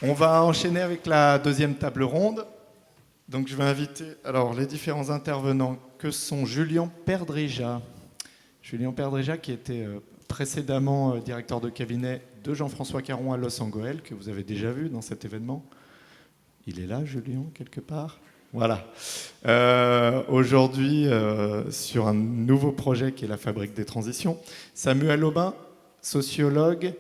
On va enchaîner avec la deuxième table ronde. Donc je vais inviter les différents intervenants que sont Julien Perdrija. Julien Perdrija qui était précédemment directeur de cabinet de Jean-François Caron à Los Angeles, que vous avez déjà vu dans cet événement. Il est là, Julien, quelque part. Voilà. Aujourd'hui, sur un nouveau projet qui est la Fabrique des transitions. Samuel Aubin, sociologue,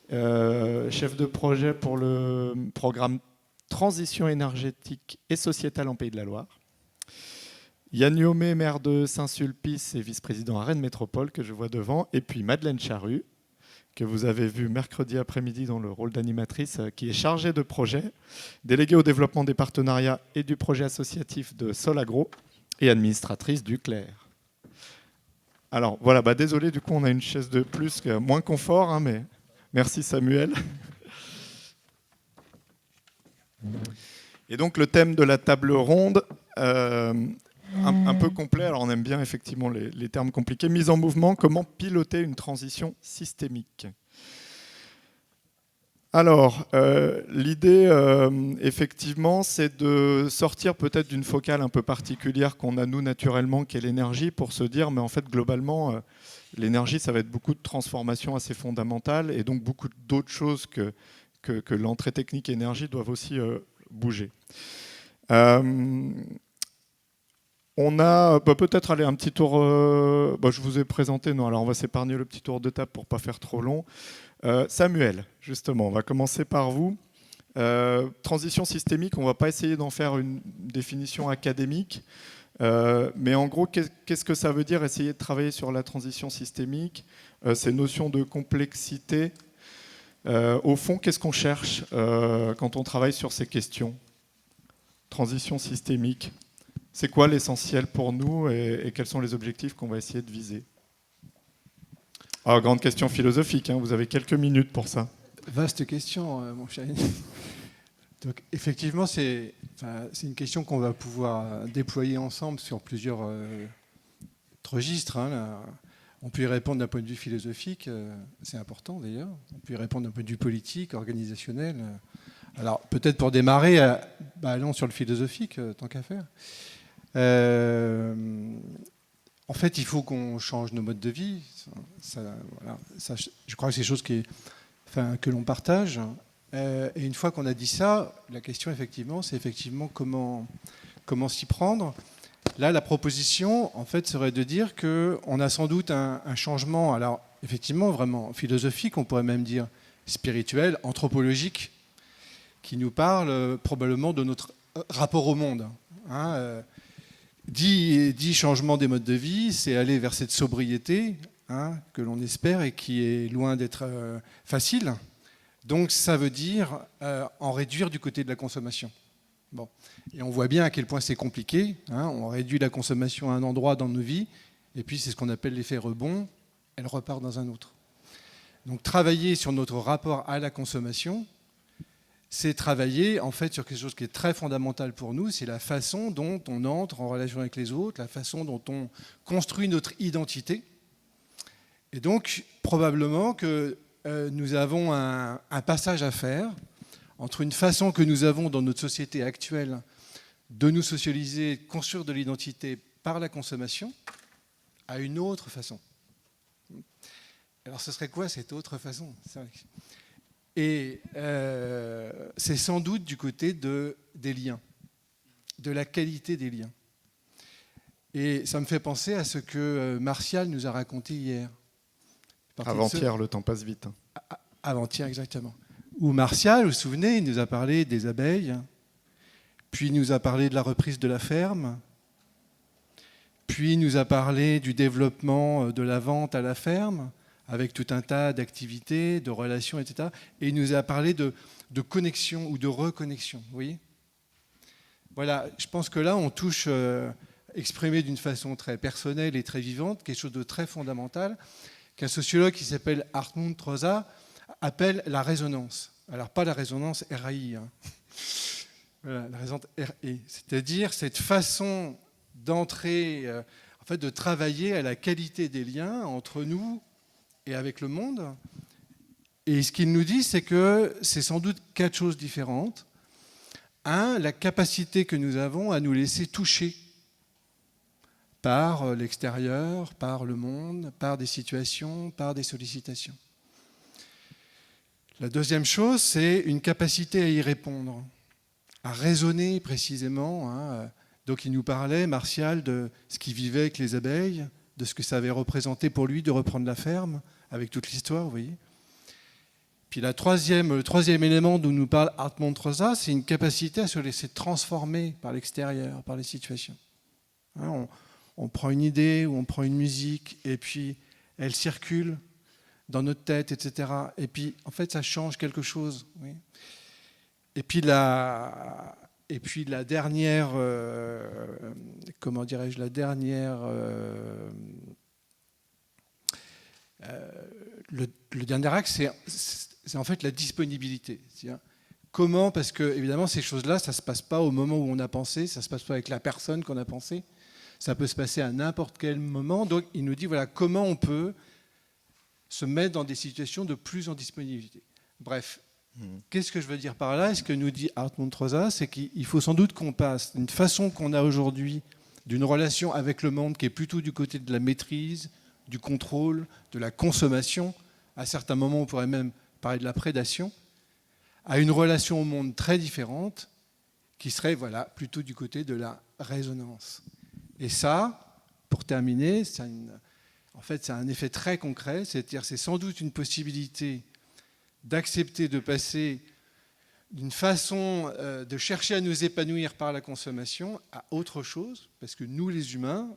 chef de projet pour le programme Transition énergétique et sociétale en Pays de la Loire. Yann Yomé, maire de Saint-Sulpice et vice-président à Rennes Métropole, que je vois devant. Et puis Madeleine Charrue, que vous avez vu mercredi après-midi dans le rôle d'animatrice, qui est chargée de projet, déléguée au développement des partenariats et du projet associatif de Solagro et administratrice du Clair. Alors voilà, désolé, du coup on a une chaise de plus, moins confort, hein, mais merci Samuel. Et donc le thème de la table ronde, un peu complet, alors on aime bien effectivement les termes compliqués. Mise en mouvement, comment piloter une transition systémique. Alors, l'idée, effectivement, c'est de sortir peut-être d'une focale un peu particulière qu'on a nous naturellement, qui est l'énergie, pour se dire, mais en fait, globalement, l'énergie, ça va être beaucoup de transformations assez fondamentales, et donc beaucoup d'autres choses que l'entrée technique énergie doivent aussi bouger. On a peut-être aller un petit tour. Je vous ai présenté. Non, alors on va s'épargner le petit tour de table pour pas faire trop long. Samuel, justement, on va commencer par vous. Transition systémique. On va pas essayer d'en faire une définition académique, mais en gros, qu'est-ce que ça veut dire essayer de travailler sur la transition systémique, ces notions de complexité. Au fond, qu'est-ce qu'on cherche quand on travaille sur ces questions? Transition systémique. C'est quoi l'essentiel pour nous et quels sont les objectifs qu'on va essayer de viser? Alors, grande question philosophique, hein, vous avez quelques minutes pour ça. Vaste question, mon cher. Donc, effectivement, c'est une question qu'on va pouvoir déployer ensemble sur plusieurs registres. Hein. On peut y répondre d'un point de vue philosophique, c'est important d'ailleurs. On peut y répondre d'un point de vue politique, organisationnel. Alors, peut-être pour démarrer, allons sur le philosophique, tant qu'à faire. En fait, il faut qu'on change nos modes de vie. Je crois que c'est des choses que l'on partage. Et une fois qu'on a dit ça, la question, effectivement, c'est comment s'y prendre. Là, la proposition, en fait, serait de dire qu'on a sans doute un changement, alors, effectivement, vraiment philosophique, on pourrait même dire spirituel, anthropologique, qui nous parle probablement de notre rapport au monde. Hein, dit changement des modes de vie, c'est aller vers cette sobriété que l'on espère et qui est loin d'être facile. Donc ça veut dire en réduire du côté de la consommation. Bon. Et on voit bien à quel point c'est compliqué. On réduit la consommation à un endroit dans nos vies, et puis c'est ce qu'on appelle l'effet rebond, elle repart dans un autre. Donc travailler sur notre rapport à la consommation, c'est travailler en fait sur quelque chose qui est très fondamental pour nous, c'est la façon dont on entre en relation avec les autres, la façon dont on construit notre identité. Et donc, probablement que nous avons un passage à faire entre une façon que nous avons dans notre société actuelle de nous socialiser, de construire de l'identité par la consommation, à une autre façon. Alors, ce serait quoi cette autre façon ? Et c'est sans doute du côté des liens, de la qualité des liens. Et ça me fait penser à ce que Martial nous a raconté hier. Avant-hier, le temps passe vite. Avant-hier, exactement. Où Martial, vous vous souvenez, il nous a parlé des abeilles, puis il nous a parlé de la reprise de la ferme, puis il nous a parlé du développement de la vente à la ferme, avec tout un tas d'activités, de relations, etc. Et il nous a parlé de connexion ou de reconnexion. Vous voyez ? Voilà, je pense que là, on touche, exprimé d'une façon très personnelle et très vivante, quelque chose de très fondamental, qu'un sociologue qui s'appelle Hartmut Rosa appelle la résonance. Alors, pas la résonance RAI, voilà, la résonance RE, c'est-à-dire cette façon d'entrer, en fait, de travailler à la qualité des liens entre nous et avec le monde, Et ce qu'il nous dit, c'est que c'est sans doute 4 choses différentes. Un, la capacité que nous avons à nous laisser toucher par l'extérieur, par le monde, par des situations, par des sollicitations. La deuxième chose, c'est une capacité à y répondre, à raisonner précisément. Donc il nous parlait, Martial, de ce qu'il vivait avec les abeilles, de ce que ça avait représenté pour lui de reprendre la ferme, avec toute l'histoire, vous voyez. Puis le troisième élément dont nous parle Hartmut Rosa, c'est une capacité à se laisser transformer par l'extérieur, par les situations. On prend une idée ou on prend une musique et puis elle circule dans notre tête, etc. Et puis, en fait, ça change quelque chose. Oui. Et puis la dernière, comment dirais-je, le dernier axe, c'est en fait la disponibilité. Comment, parce que évidemment ces choses-là, ça ne se passe pas au moment où on a pensé, ça ne se passe pas avec la personne qu'on a pensé, ça peut se passer à n'importe quel moment. Donc il nous dit voilà comment on peut se mettre dans des situations de plus en disponibilité. Bref, qu'est-ce que je veux dire par là? Et ce que nous dit Hartmut Rosa, c'est qu'il faut sans doute qu'on passe d'une façon qu'on a aujourd'hui, d'une relation avec le monde qui est plutôt du côté de la maîtrise, du contrôle, de la consommation, à certains moments on pourrait même parler de la prédation, à une relation au monde très différente, qui serait plutôt du côté de la résonance. Et ça, pour terminer, en fait, c'est un effet très concret, c'est-à-dire c'est sans doute une possibilité d'accepter de passer d'une façon de chercher à nous épanouir par la consommation à autre chose, parce que nous, les humains,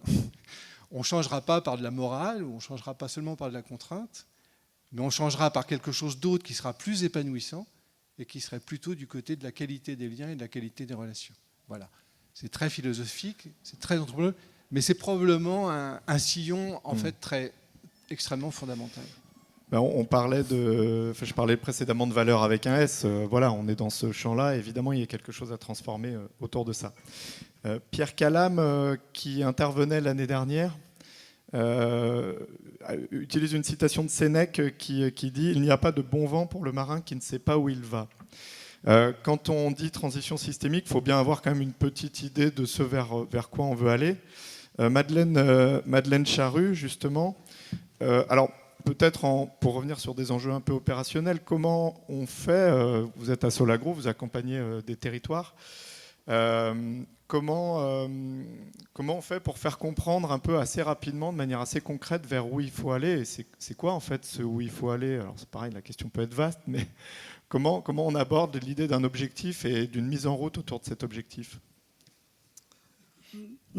on ne changera pas par de la morale, ou on ne changera pas seulement par de la contrainte, mais on changera par quelque chose d'autre qui sera plus épanouissant et qui serait plutôt du côté de la qualité des liens et de la qualité des relations. Voilà. C'est très philosophique, c'est très entrepreneur, mais c'est probablement un sillon en fait extrêmement fondamental. On parlait je parlais précédemment de valeur avec un S. Voilà, on est dans ce champ-là. Évidemment, il y a quelque chose à transformer autour de ça. Pierre Calam, qui intervenait l'année dernière, utilise une citation de Sénèque qui dit « Il n'y a pas de bon vent pour le marin qui ne sait pas où il va ». Quand on dit transition systémique, il faut bien avoir quand même une petite idée de ce vers quoi on veut aller. Madeleine Charrue, justement. Alors, peut-être pour revenir sur des enjeux un peu opérationnels, comment on fait, vous êtes à Solagro, vous accompagnez des territoires, comment on fait pour faire comprendre un peu assez rapidement, de manière assez concrète, vers où il faut aller? Et c'est quoi en fait ce où il faut aller? Alors c'est pareil, la question peut être vaste, mais comment on aborde l'idée d'un objectif et d'une mise en route autour de cet objectif?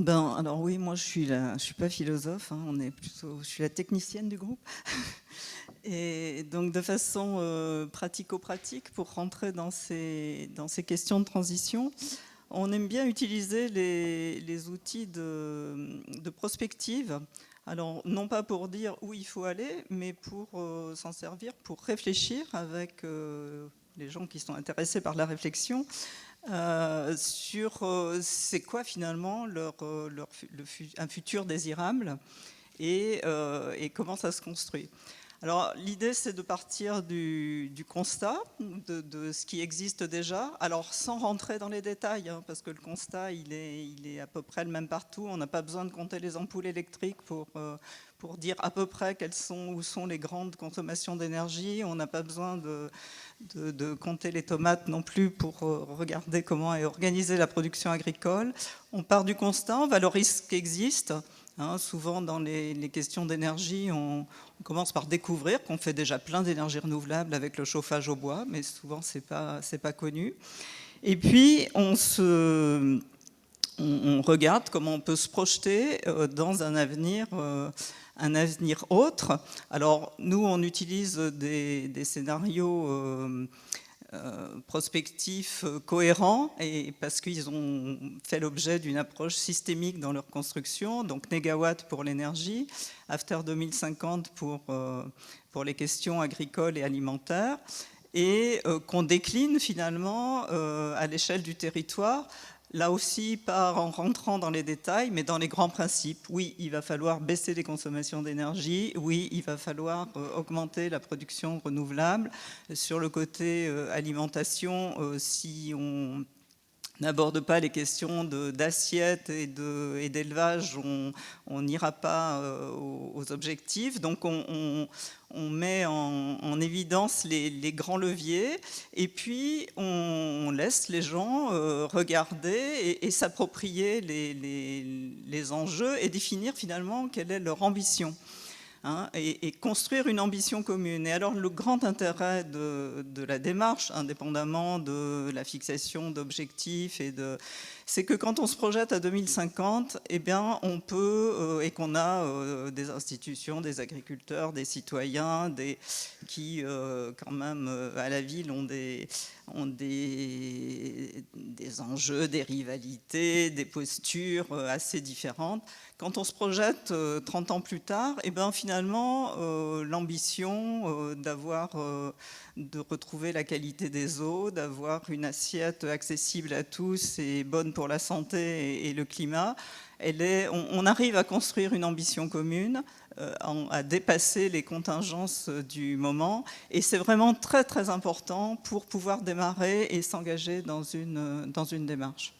Alors oui, moi je suis pas philosophe, je suis la technicienne du groupe. Et donc de façon pratico-pratique, pour rentrer dans ces questions de transition, on aime bien utiliser les outils de prospective. Alors non pas pour dire où il faut aller, mais pour s'en servir, pour réfléchir avec les gens qui sont intéressés par la réflexion, sur c'est quoi finalement un futur désirable et comment ça se construit. Alors l'idée c'est de partir du constat de ce qui existe déjà, alors sans rentrer dans les détails, parce que le constat il est à peu près le même partout. On n'a pas besoin de compter les ampoules électriques pour dire à peu près où sont les grandes consommations d'énergie. On n'a pas besoin de compter les tomates non plus pour regarder comment est organisée la production agricole. On part du constat, on valorise ce qui existe. Souvent dans les questions d'énergie, on commence par découvrir qu'on fait déjà plein d'énergies renouvelables avec le chauffage au bois, mais souvent c'est pas connu. Et puis on regarde comment on peut se projeter dans un avenir autre. Alors nous on utilise des scénarios prospectifs cohérents, et parce qu'ils ont fait l'objet d'une approche systémique dans leur construction, donc Négawatt pour l'énergie, After 2050 pour les questions agricoles et alimentaires, et qu'on décline finalement à l'échelle du territoire là aussi, pas en rentrant dans les détails, mais dans les grands principes. Oui, il va falloir baisser les consommations d'énergie. Oui, il va falloir augmenter la production renouvelable. Sur le côté alimentation, si on n'aborde pas les questions d'assiette et d'élevage, on n'ira pas aux objectifs. Donc on met en évidence les grands leviers et puis on laisse les gens regarder et s'approprier les enjeux et définir finalement quelle est leur ambition. Et construire une ambition commune. Et alors le grand intérêt de la démarche, indépendamment de la fixation d'objectifs, c'est que quand on se projette à 2050, eh bien, on peut, et qu'on a des institutions, des agriculteurs, des citoyens, qui quand même à la ville ont des enjeux, des rivalités, des postures assez différentes. Quand on se projette 30 ans plus tard, eh bien, finalement, l'ambition de retrouver la qualité des eaux, d'avoir une assiette accessible à tous et bonne pour la santé et le climat, on arrive à construire une ambition commune, à dépasser les contingences du moment. Et c'est vraiment très, très important pour pouvoir démarrer et s'engager dans une démarche.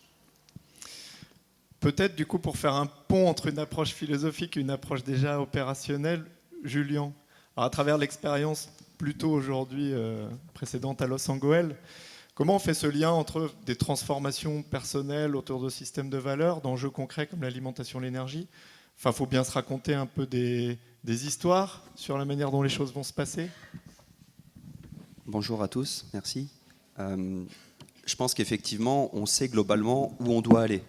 Peut-être, du coup, pour faire un pont entre une approche philosophique et une approche déjà opérationnelle, Julien, alors, à travers l'expérience plutôt aujourd'hui précédente à Los Angeles, comment on fait ce lien entre des transformations personnelles autour de systèmes de valeurs, d'enjeux concrets comme l'alimentation, l'énergie? Enfin, il faut bien se raconter un peu des histoires sur la manière dont les choses vont se passer. Bonjour à tous, merci. Je pense qu'effectivement, on sait globalement où on doit aller.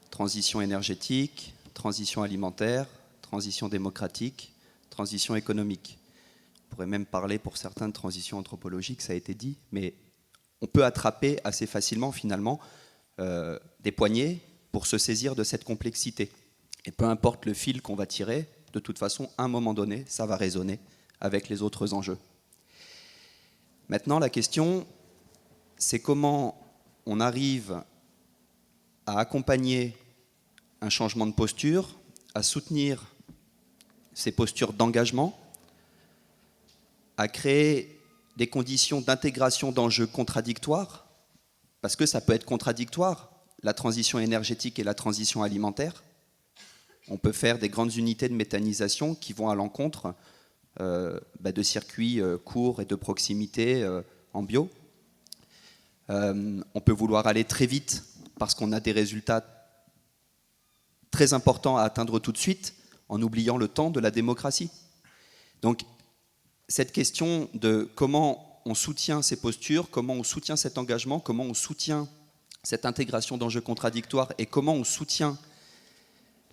Transition énergétique, transition alimentaire, transition démocratique, transition économique. On pourrait même parler pour certains de transition anthropologique, ça a été dit, mais on peut attraper assez facilement finalement des poignées pour se saisir de cette complexité. Et peu importe le fil qu'on va tirer, de toute façon, à un moment donné, ça va résonner avec les autres enjeux. Maintenant, la question, c'est comment on arrive à accompagner un changement de posture, à soutenir ces postures d'engagement, à créer des conditions d'intégration d'enjeux contradictoires, parce que ça peut être contradictoire, la transition énergétique et la transition alimentaire. On peut faire des grandes unités de méthanisation qui vont à l'encontre de circuits courts et de proximité en bio. On peut vouloir aller très vite parce qu'on a des résultats très importants à atteindre tout de suite en oubliant le temps de la démocratie. Donc, cette question de comment on soutient ces postures, comment on soutient cet engagement, comment on soutient cette intégration d'enjeux contradictoires et comment on soutient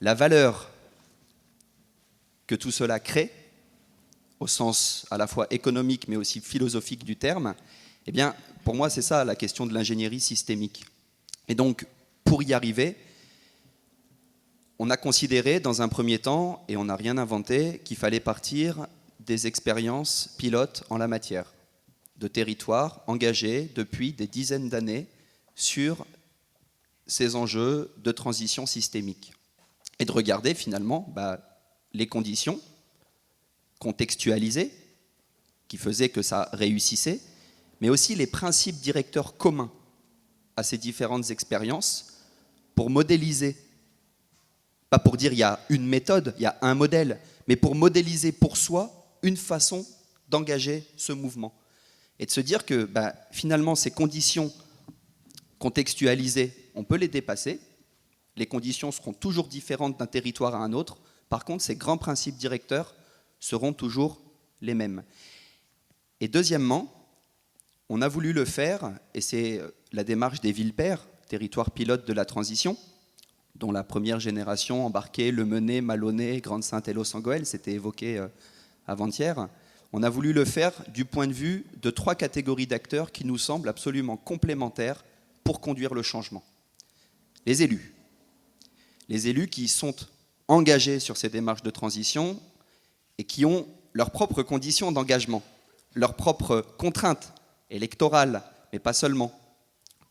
la valeur que tout cela crée, au sens à la fois économique mais aussi philosophique du terme, eh bien, pour moi, c'est ça la question de l'ingénierie systémique. Et donc, pour y arriver, on a considéré dans un premier temps, et on n'a rien inventé, qu'il fallait partir des expériences pilotes en la matière, de territoires engagés depuis des dizaines d'années sur ces enjeux de transition systémique. Et de regarder finalement les conditions contextualisées qui faisaient que ça réussissait, mais aussi les principes directeurs communs à ces différentes expériences pour modéliser, pas pour dire il y a une méthode, il y a un modèle, mais pour modéliser pour soi une façon d'engager ce mouvement. Et de se dire que finalement ces conditions contextualisées, on peut les dépasser, les conditions seront toujours différentes d'un territoire à un autre, par contre ces grands principes directeurs seront toujours les mêmes. Et deuxièmement, on a voulu le faire, et c'est la démarche des villes-pairs, territoire pilote de la transition, dont la première génération embarquait Le Mené, Malonné, Grande-Synthe et Los Angeles, c'était évoqué avant-hier. On a voulu le faire du point de vue de 3 catégories d'acteurs qui nous semblent absolument complémentaires pour conduire le changement. Les élus. Les élus qui sont engagés sur ces démarches de transition et qui ont leurs propres conditions d'engagement, leurs propres contraintes électorales, mais pas seulement.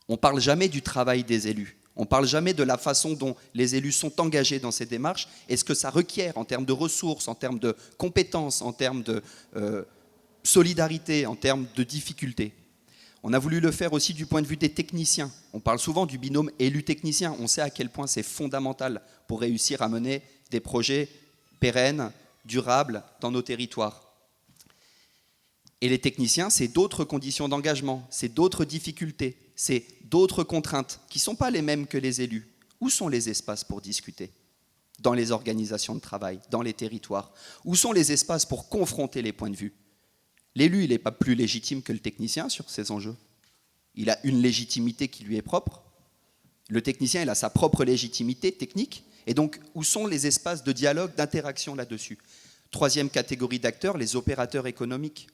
On ne parle jamais du travail des élus. On ne parle jamais de la façon dont les élus sont engagés dans ces démarches et ce que ça requiert en termes de ressources, en termes de compétences, en termes de solidarité, en termes de difficultés. On a voulu le faire aussi du point de vue des techniciens. On parle souvent du binôme élu-technicien. On sait à quel point c'est fondamental pour réussir à mener des projets pérennes, durables dans nos territoires. Et les techniciens, c'est d'autres conditions d'engagement, c'est d'autres difficultés, c'est d'autres contraintes qui ne sont pas les mêmes que les élus. Où sont les espaces pour discuter ? Dans les organisations de travail, dans les territoires. Où sont les espaces pour confronter les points de vue ? L'élu, il n'est pas plus légitime que le technicien sur ces enjeux. Il a une légitimité qui lui est propre. Le technicien, il a sa propre légitimité technique. Et donc, où sont les espaces de dialogue, d'interaction là-dessus ? Troisième catégorie d'acteurs, les opérateurs économiques,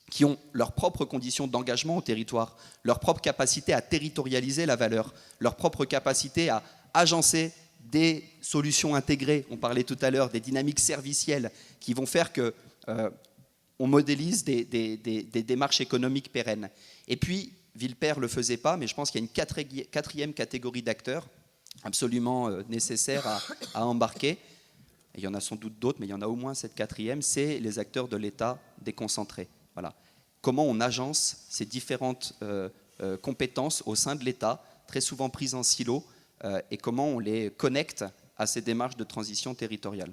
qui ont leurs propres conditions d'engagement au territoire, leur propre capacité à territorialiser la valeur, leur propre capacité à agencer des solutions intégrées. On parlait tout à l'heure des dynamiques servicielles qui vont faire que on modélise des démarches économiques pérennes. Et puis, Villepert ne le faisait pas, mais je pense qu'il y a une quatrième catégorie d'acteurs absolument nécessaire à embarquer. Et il y en a sans doute d'autres, mais il y en a au moins cette quatrième, c'est les acteurs de l'État déconcentrés. Voilà. Comment on agence ces différentes compétences au sein de l'État, très souvent prises en silo, et comment on les connecte à ces démarches de transition territoriale.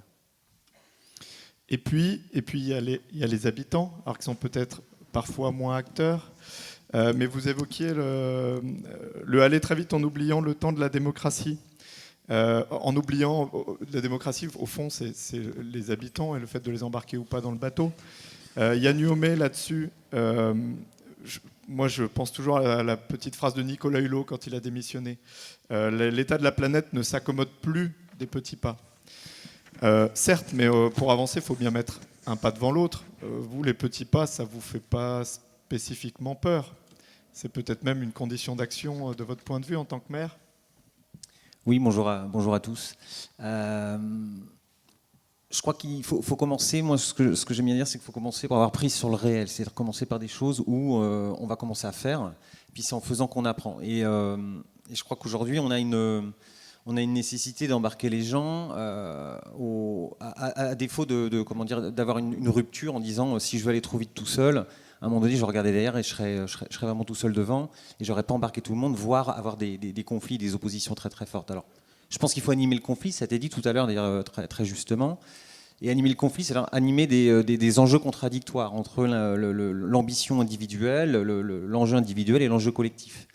Et puis il y a les habitants, alors qu'ils sont peut-être parfois moins acteurs, mais vous évoquiez le aller très vite en oubliant le temps de la démocratie. En oubliant la démocratie, au fond, c'est les habitants et le fait de les embarquer ou pas dans le bateau. Yann Huomé, là-dessus, moi je pense toujours à la petite phrase de Nicolas Hulot quand il a démissionné. L'état de la planète ne s'accommode plus des petits pas. Certes, mais pour avancer, il faut bien mettre un pas devant l'autre. Vous, les petits pas, ça ne vous fait pas spécifiquement peur. C'est peut-être même une condition d'action de votre point de vue en tant que maire. Oui, bonjour à tous. Je crois qu'il faut commencer, moi ce que j'aime bien dire, c'est qu'il faut commencer par avoir prise sur le réel, c'est-à-dire commencer par des choses où on va commencer à faire, puis c'est en faisant qu'on apprend. Et je crois qu'aujourd'hui, on a une nécessité d'embarquer les gens à défaut d'avoir une rupture en disant si je veux aller trop vite tout seul, à un moment donné je regardais derrière et je serais vraiment tout seul devant et j'aurais pas embarqué tout le monde, voire avoir des conflits, des oppositions très très fortes. Alors je pense qu'il faut animer le conflit, ça a été dit tout à l'heure d'ailleurs très, très justement, et animer le conflit, c'est animer des enjeux contradictoires entre l'ambition individuelle, l'enjeu individuel et l'enjeu collectif.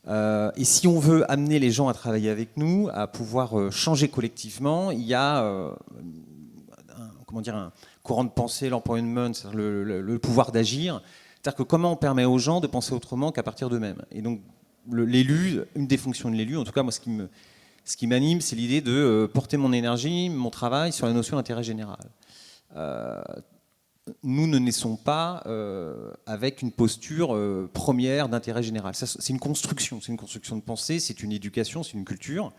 Et si on veut amener les gens à travailler avec nous, à pouvoir changer collectivement, il y a un courant de pensée, l'empowerment, c'est-à-dire le pouvoir d'agir. C'est-à-dire que comment on permet aux gens de penser autrement qu'à partir d'eux-mêmes. Et donc l'élu, une des fonctions de l'élu, en tout cas moi ce qui m'anime, c'est l'idée de porter mon énergie, mon travail sur la notion d'intérêt général. Nous ne naissons pas avec une posture première d'intérêt général. C'est une construction de pensée, c'est une éducation, c'est une culture.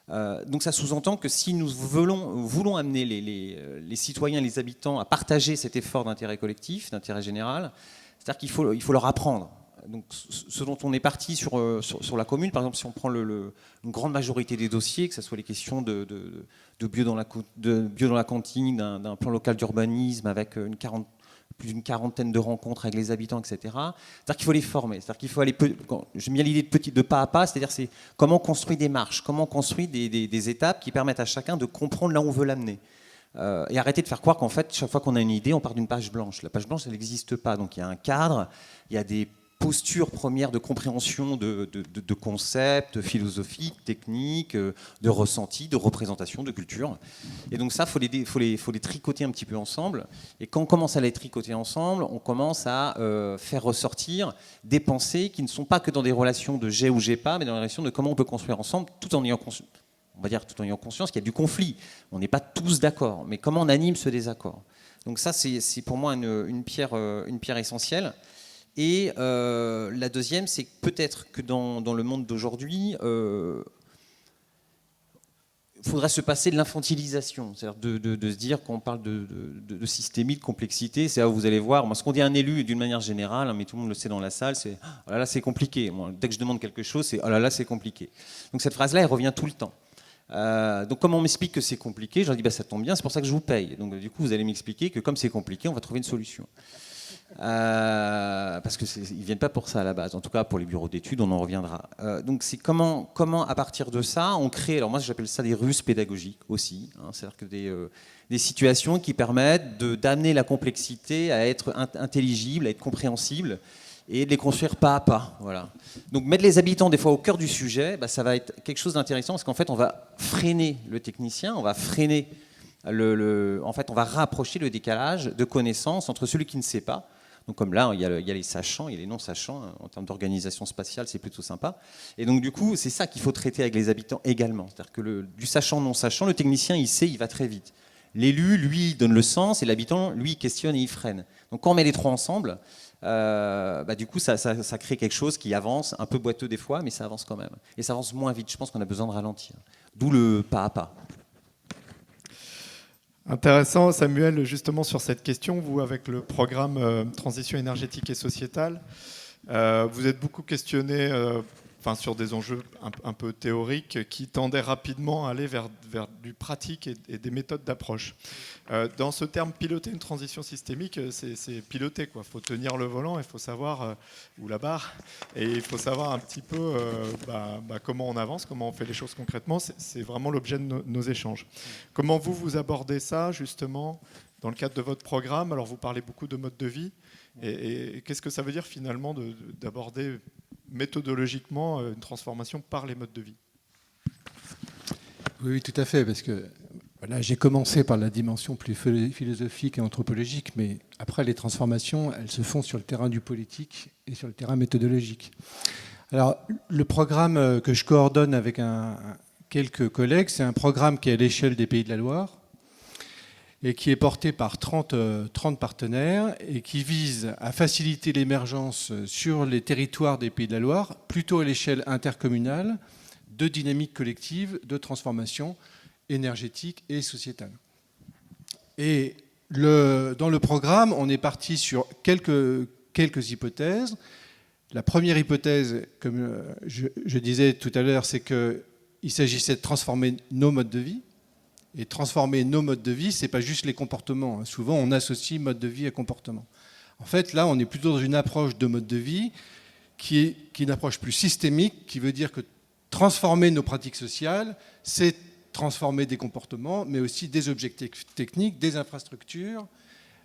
Donc ça sous-entend que si nous voulons amener les citoyens, les habitants à partager cet effort d'intérêt collectif, d'intérêt général, c'est-à-dire qu'il faut leur apprendre. Donc, ce dont on est parti sur la commune, par exemple, si on prend une grande majorité des dossiers, que ce soit les questions de bio dans la cantine, d'un plan local d'urbanisme avec plus d'une quarantaine de rencontres avec les habitants, etc. C'est-à-dire qu'il faut les former. C'est-à-dire qu'il faut aller. J'aime bien l'idée de pas à pas, c'est-à-dire c'est comment on construit des marches, comment on construit des étapes qui permettent à chacun de comprendre là où on veut l'amener. Et arrêter de faire croire qu'en fait, chaque fois qu'on a une idée, on part d'une page blanche. La page blanche, elle n'existe pas. Donc il y a un cadre, il y a des posture première de compréhension de concepts philosophiques, techniques, de ressentis, de représentation, de culture. Et donc ça, faut les tricoter un petit peu ensemble. Et quand on commence à les tricoter ensemble, on commence à faire ressortir des pensées qui ne sont pas que dans des relations de j'ai ou j'ai pas, mais dans les relations de comment on peut construire ensemble, tout en ayant conscience qu'il y a du conflit. On n'est pas tous d'accord, mais comment on anime ce désaccord. Donc ça, c'est pour moi une pierre essentielle. Et la deuxième, c'est peut-être que dans le monde d'aujourd'hui, faudrait se passer de l'infantilisation, c'est-à-dire de se dire qu'on parle de systémie, de complexité. C'est là où vous allez voir, moi, ce qu'on dit à un élu d'une manière générale, hein, mais tout le monde le sait dans la salle, c'est « oh là là, c'est compliqué ». Moi, dès que je demande quelque chose, c'est « oh là là, c'est compliqué ». Donc cette phrase-là, elle revient tout le temps. Donc comme on m'explique que c'est compliqué, je leur dis bah, ça tombe bien, c'est pour ça que je vous paye. Donc du coup, vous allez m'expliquer que comme c'est compliqué, on va trouver une solution. Parce qu'ils ne viennent pas pour ça à la base, en tout cas pour les bureaux d'études, on en reviendra. Donc c'est comment à partir de ça, on crée, alors moi j'appelle ça des ruses pédagogiques aussi, hein, c'est-à-dire que des situations qui permettent d'amener la complexité à être intelligible, à être compréhensible, et de les construire pas à pas. Voilà. Donc mettre les habitants des fois au cœur du sujet, bah, ça va être quelque chose d'intéressant, parce qu'en fait on va freiner le technicien, on va freiner en fait on va rapprocher le décalage de connaissances entre celui qui ne sait pas. Donc comme là, il y a les sachants, il y a les non-sachants. En termes d'organisation spatiale, c'est plutôt sympa. Et donc du coup, c'est ça qu'il faut traiter avec les habitants également. C'est-à-dire que du sachant, non-sachant, le technicien, il sait, il va très vite. L'élu, lui, donne le sens, et l'habitant, lui, il questionne et il freine. Donc quand on met les trois ensemble, bah, du coup, ça crée quelque chose qui avance, un peu boiteux des fois, mais ça avance quand même. Et ça avance moins vite. Je pense qu'on a besoin de ralentir. D'où le pas à pas. Intéressant, Samuel, justement sur cette question, vous avec le programme Transition énergétique et sociétale, vous êtes beaucoup questionné sur des enjeux un peu théoriques qui tendaient rapidement à aller vers du pratique et des méthodes d'approche. Dans ce terme, piloter une transition systémique, c'est piloter, quoi. Il faut tenir le volant, il faut savoir, ou la barre, et il faut savoir un petit peu comment on avance, comment on fait les choses concrètement. C'est vraiment l'objet de nos échanges. Comment vous abordez ça, justement, dans le cadre de votre programme? Alors, vous parlez beaucoup de mode de vie, et qu'est-ce que ça veut dire, finalement, d'aborder méthodologiquement une transformation par les modes de vie? Oui, tout à fait, parce que voilà, j'ai commencé par la dimension plus philosophique et anthropologique, mais après les transformations, elles se font sur le terrain du politique et sur le terrain méthodologique. Alors, le programme que je coordonne avec quelques collègues, c'est un programme qui est à l'échelle des Pays de la Loire et qui est porté par 30 partenaires et qui vise à faciliter l'émergence sur les territoires des Pays de la Loire, plutôt à l'échelle intercommunale, de dynamique collective, de transformation énergétique et sociétale. Et dans le programme, on est parti sur quelques hypothèses. La première hypothèse, comme je disais tout à l'heure, c'est qu'il s'agissait de transformer nos modes de vie. Et transformer nos modes de vie, ce n'est pas juste les comportements. Souvent, on associe mode de vie à comportement. En fait, là, on est plutôt dans une approche de mode de vie qui est une approche plus systémique, qui veut dire que transformer nos pratiques sociales, c'est transformer des comportements, mais aussi des objectifs techniques, des infrastructures,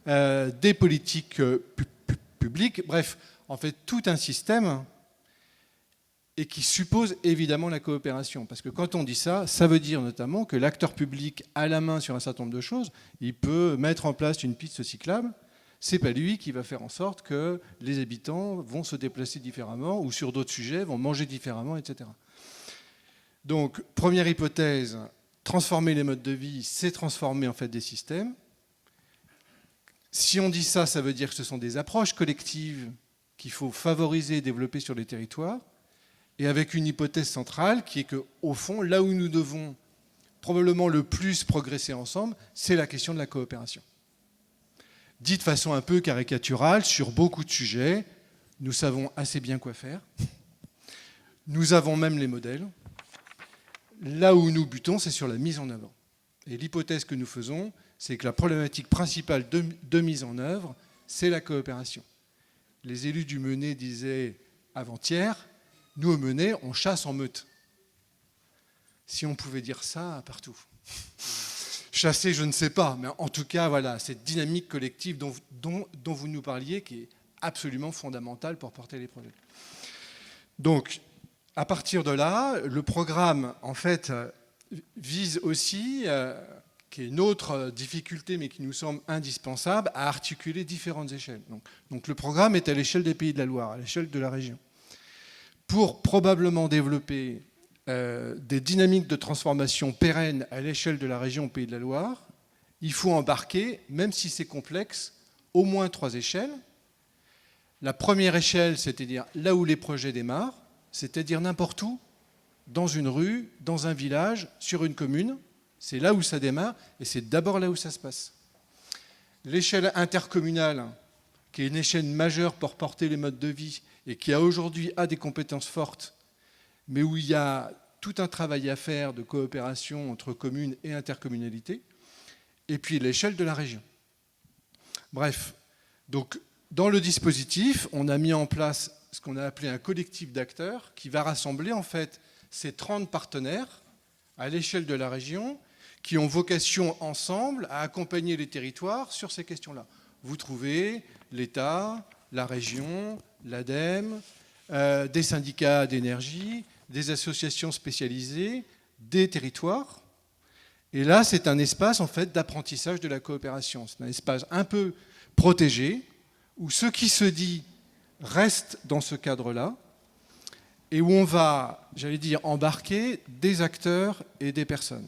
des politiques publiques, bref, en fait, tout un système, et qui suppose évidemment la coopération. Parce que quand on dit ça, ça veut dire notamment que l'acteur public a la main sur un certain nombre de choses. Il peut mettre en place une piste cyclable. Ce n'est pas lui qui va faire en sorte que les habitants vont se déplacer différemment ou sur d'autres sujets vont manger différemment, etc. Donc, première hypothèse, transformer les modes de vie, c'est transformer en fait des systèmes. Si on dit ça, ça veut dire que ce sont des approches collectives qu'il faut favoriser et développer sur les territoires. Et avec une hypothèse centrale qui est qu'au fond, là où nous devons probablement le plus progresser ensemble, c'est la question de la coopération. Dit de façon un peu caricaturale, sur beaucoup de sujets, nous savons assez bien quoi faire. Nous avons même les modèles. Là où nous butons, c'est sur la mise en œuvre. Et l'hypothèse que nous faisons, c'est que la problématique principale de mise en œuvre, c'est la coopération. Les élus du Menet disaient avant-hier, nous, au Menet, on chasse en meute. Si on pouvait dire ça partout. Chasser, je ne sais pas, mais en tout cas, voilà, cette dynamique collective dont vous nous parliez, qui est absolument fondamentale pour porter les projets. Donc, à partir de là, le programme, en fait, vise aussi, qui est une autre difficulté, mais qui nous semble indispensable, à articuler différentes échelles. Donc le programme est à l'échelle des Pays de la Loire, à l'échelle de la région. Pour probablement développer des dynamiques de transformation pérennes à l'échelle de la région Pays de la Loire, il faut embarquer, même si c'est complexe, au moins 3 échelles. La première échelle, c'est-à-dire là où les projets démarrent, c'est-à-dire n'importe où, dans une rue, dans un village, sur une commune, C'est là où ça démarre et c'est d'abord là où ça se passe. L'échelle intercommunale, qui est une échelle majeure pour porter les modes de vie et qui aujourd'hui a des compétences fortes, mais où il y a tout un travail à faire de coopération entre communes et intercommunalités, et puis l'échelle de la région. Bref, donc dans le dispositif, on a mis en place ce qu'on a appelé un collectif d'acteurs qui va rassembler en fait ces 30 partenaires à l'échelle de la région qui ont vocation ensemble à accompagner les territoires sur ces questions-là. Vous trouvez l'État, la région, l'ADEME, des syndicats d'énergie, des associations spécialisées, des territoires. Et là, c'est un espace en fait d'apprentissage de la coopération. C'est un espace un peu protégé où ce qui se dit reste dans ce cadre-là et où on va, j'allais dire, embarquer des acteurs et des personnes.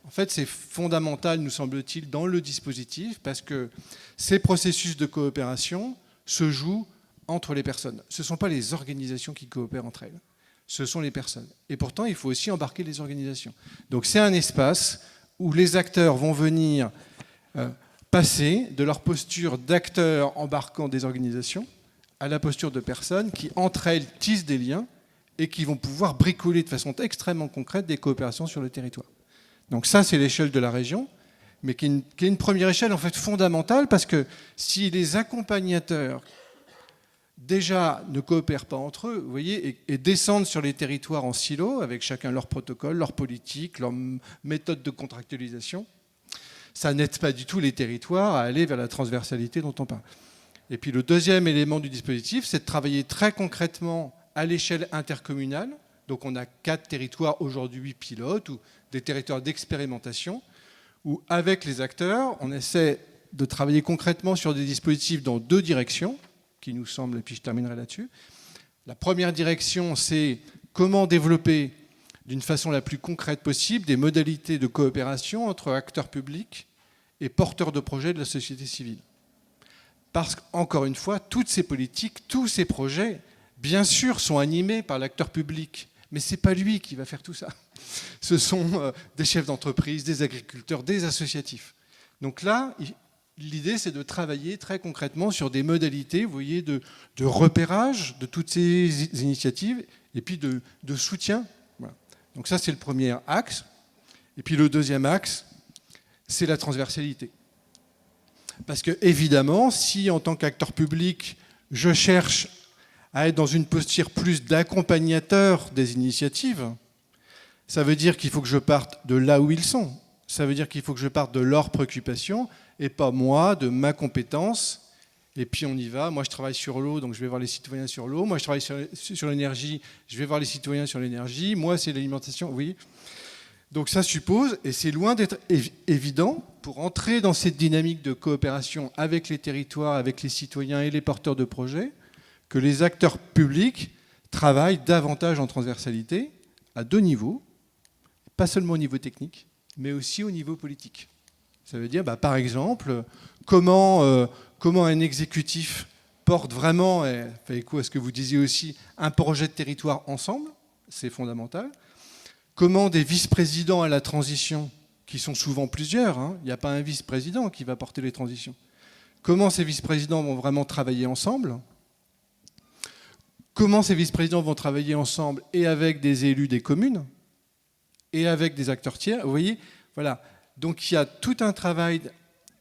En fait, c'est fondamental, nous semble-t-il, dans le dispositif parce que ces processus de coopération se jouent entre les personnes. Ce ne sont pas les organisations qui coopèrent entre elles, ce sont les personnes. Et pourtant, il faut aussi embarquer les organisations. Donc c'est un espace où les acteurs vont venir passer de leur posture d'acteurs embarquant des organisations à la posture de personnes qui, entre elles, tissent des liens et qui vont pouvoir bricoler de façon extrêmement concrète des coopérations sur le territoire. Donc ça, c'est l'échelle de la région, mais qui est une première échelle en fait fondamentale parce que si les accompagnateurs déjà ne coopèrent pas entre eux, vous voyez, et descendent sur les territoires en silo, avec chacun leur protocole, leur politique, leur méthode de contractualisation, ça n'aide pas du tout les territoires à aller vers la transversalité dont on parle. Et puis le deuxième élément du dispositif, c'est de travailler très concrètement à l'échelle intercommunale. Donc on a 4 territoires aujourd'hui pilotes, ou des territoires d'expérimentation, où avec les acteurs, on essaie de travailler concrètement sur des dispositifs dans 2 directions, qui nous semblent, et puis je terminerai là-dessus. La première direction, c'est comment développer d'une façon la plus concrète possible des modalités de coopération entre acteurs publics et porteurs de projets de la société civile. Parce qu'encore une fois, toutes ces politiques, tous ces projets, bien sûr, sont animés par l'acteur public, mais ce n'est pas lui qui va faire tout ça. Ce sont des chefs d'entreprise, des agriculteurs, des associatifs. Donc là, l'idée, c'est de travailler très concrètement sur des modalités, vous voyez, de repérage de toutes ces initiatives et puis de soutien. Voilà. Donc ça, c'est le premier axe. Et puis le deuxième axe, c'est la transversalité. Parce que, évidemment, si en tant qu'acteur public, je cherche à être dans une posture plus d'accompagnateur des initiatives, ça veut dire qu'il faut que je parte de là où ils sont. Ça veut dire qu'il faut que je parte de leurs préoccupations et pas moi, de ma compétence. Et puis on y va. Moi, je travaille sur l'eau, donc je vais voir les citoyens sur l'eau. Moi, je travaille sur l'énergie, je vais voir les citoyens sur l'énergie. Moi, c'est l'alimentation, oui. Donc ça suppose, et c'est loin d'être évident, pour entrer dans cette dynamique de coopération avec les territoires, avec les citoyens et les porteurs de projets, que les acteurs publics travaillent davantage en transversalité, à 2 niveaux, pas seulement au niveau technique, mais aussi au niveau politique. Ça veut dire, par exemple, comment un exécutif porte vraiment, et fait écho à ce que vous disiez aussi, un projet de territoire ensemble, c'est fondamental. Comment des vice-présidents à la transition, qui sont souvent plusieurs, il n'y a pas un vice-président qui va porter les transitions. Comment ces vice-présidents vont vraiment travailler ensemble ? Comment ces vice-présidents vont travailler ensemble et avec des élus des communes et avec des acteurs tiers ? Vous voyez, voilà. Donc il y a tout un travail,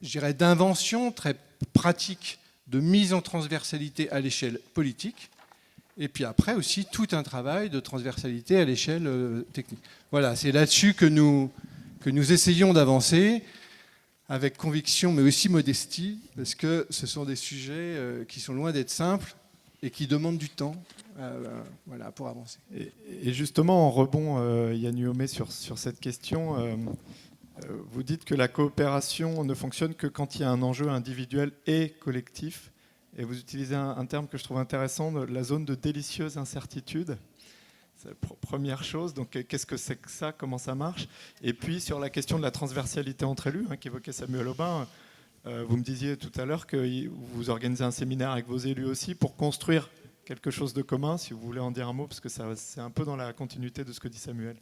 je dirais, d'invention très pratique, de mise en transversalité à l'échelle politique. Et puis après aussi tout un travail de transversalité à l'échelle technique. Voilà, c'est là-dessus que nous essayons d'avancer avec conviction mais aussi modestie, parce que ce sont des sujets qui sont loin d'être simples et qui demandent du temps voilà, pour avancer. Et justement, en rebond, Yann Huomé, sur cette question, vous dites que la coopération ne fonctionne que quand il y a un enjeu individuel et collectif. Et vous utilisez un terme que je trouve intéressant, la zone de délicieuse incertitude. C'est la première chose. Donc, qu'est-ce que c'est que ça ? Comment ça marche ? Et puis, sur la question de la transversalité entre élus, qu'évoquait Samuel Aubin, vous me disiez tout à l'heure que vous organisez un séminaire avec vos élus aussi pour construire quelque chose de commun. Si vous voulez en dire un mot, parce que c'est un peu dans la continuité de ce que dit Samuel.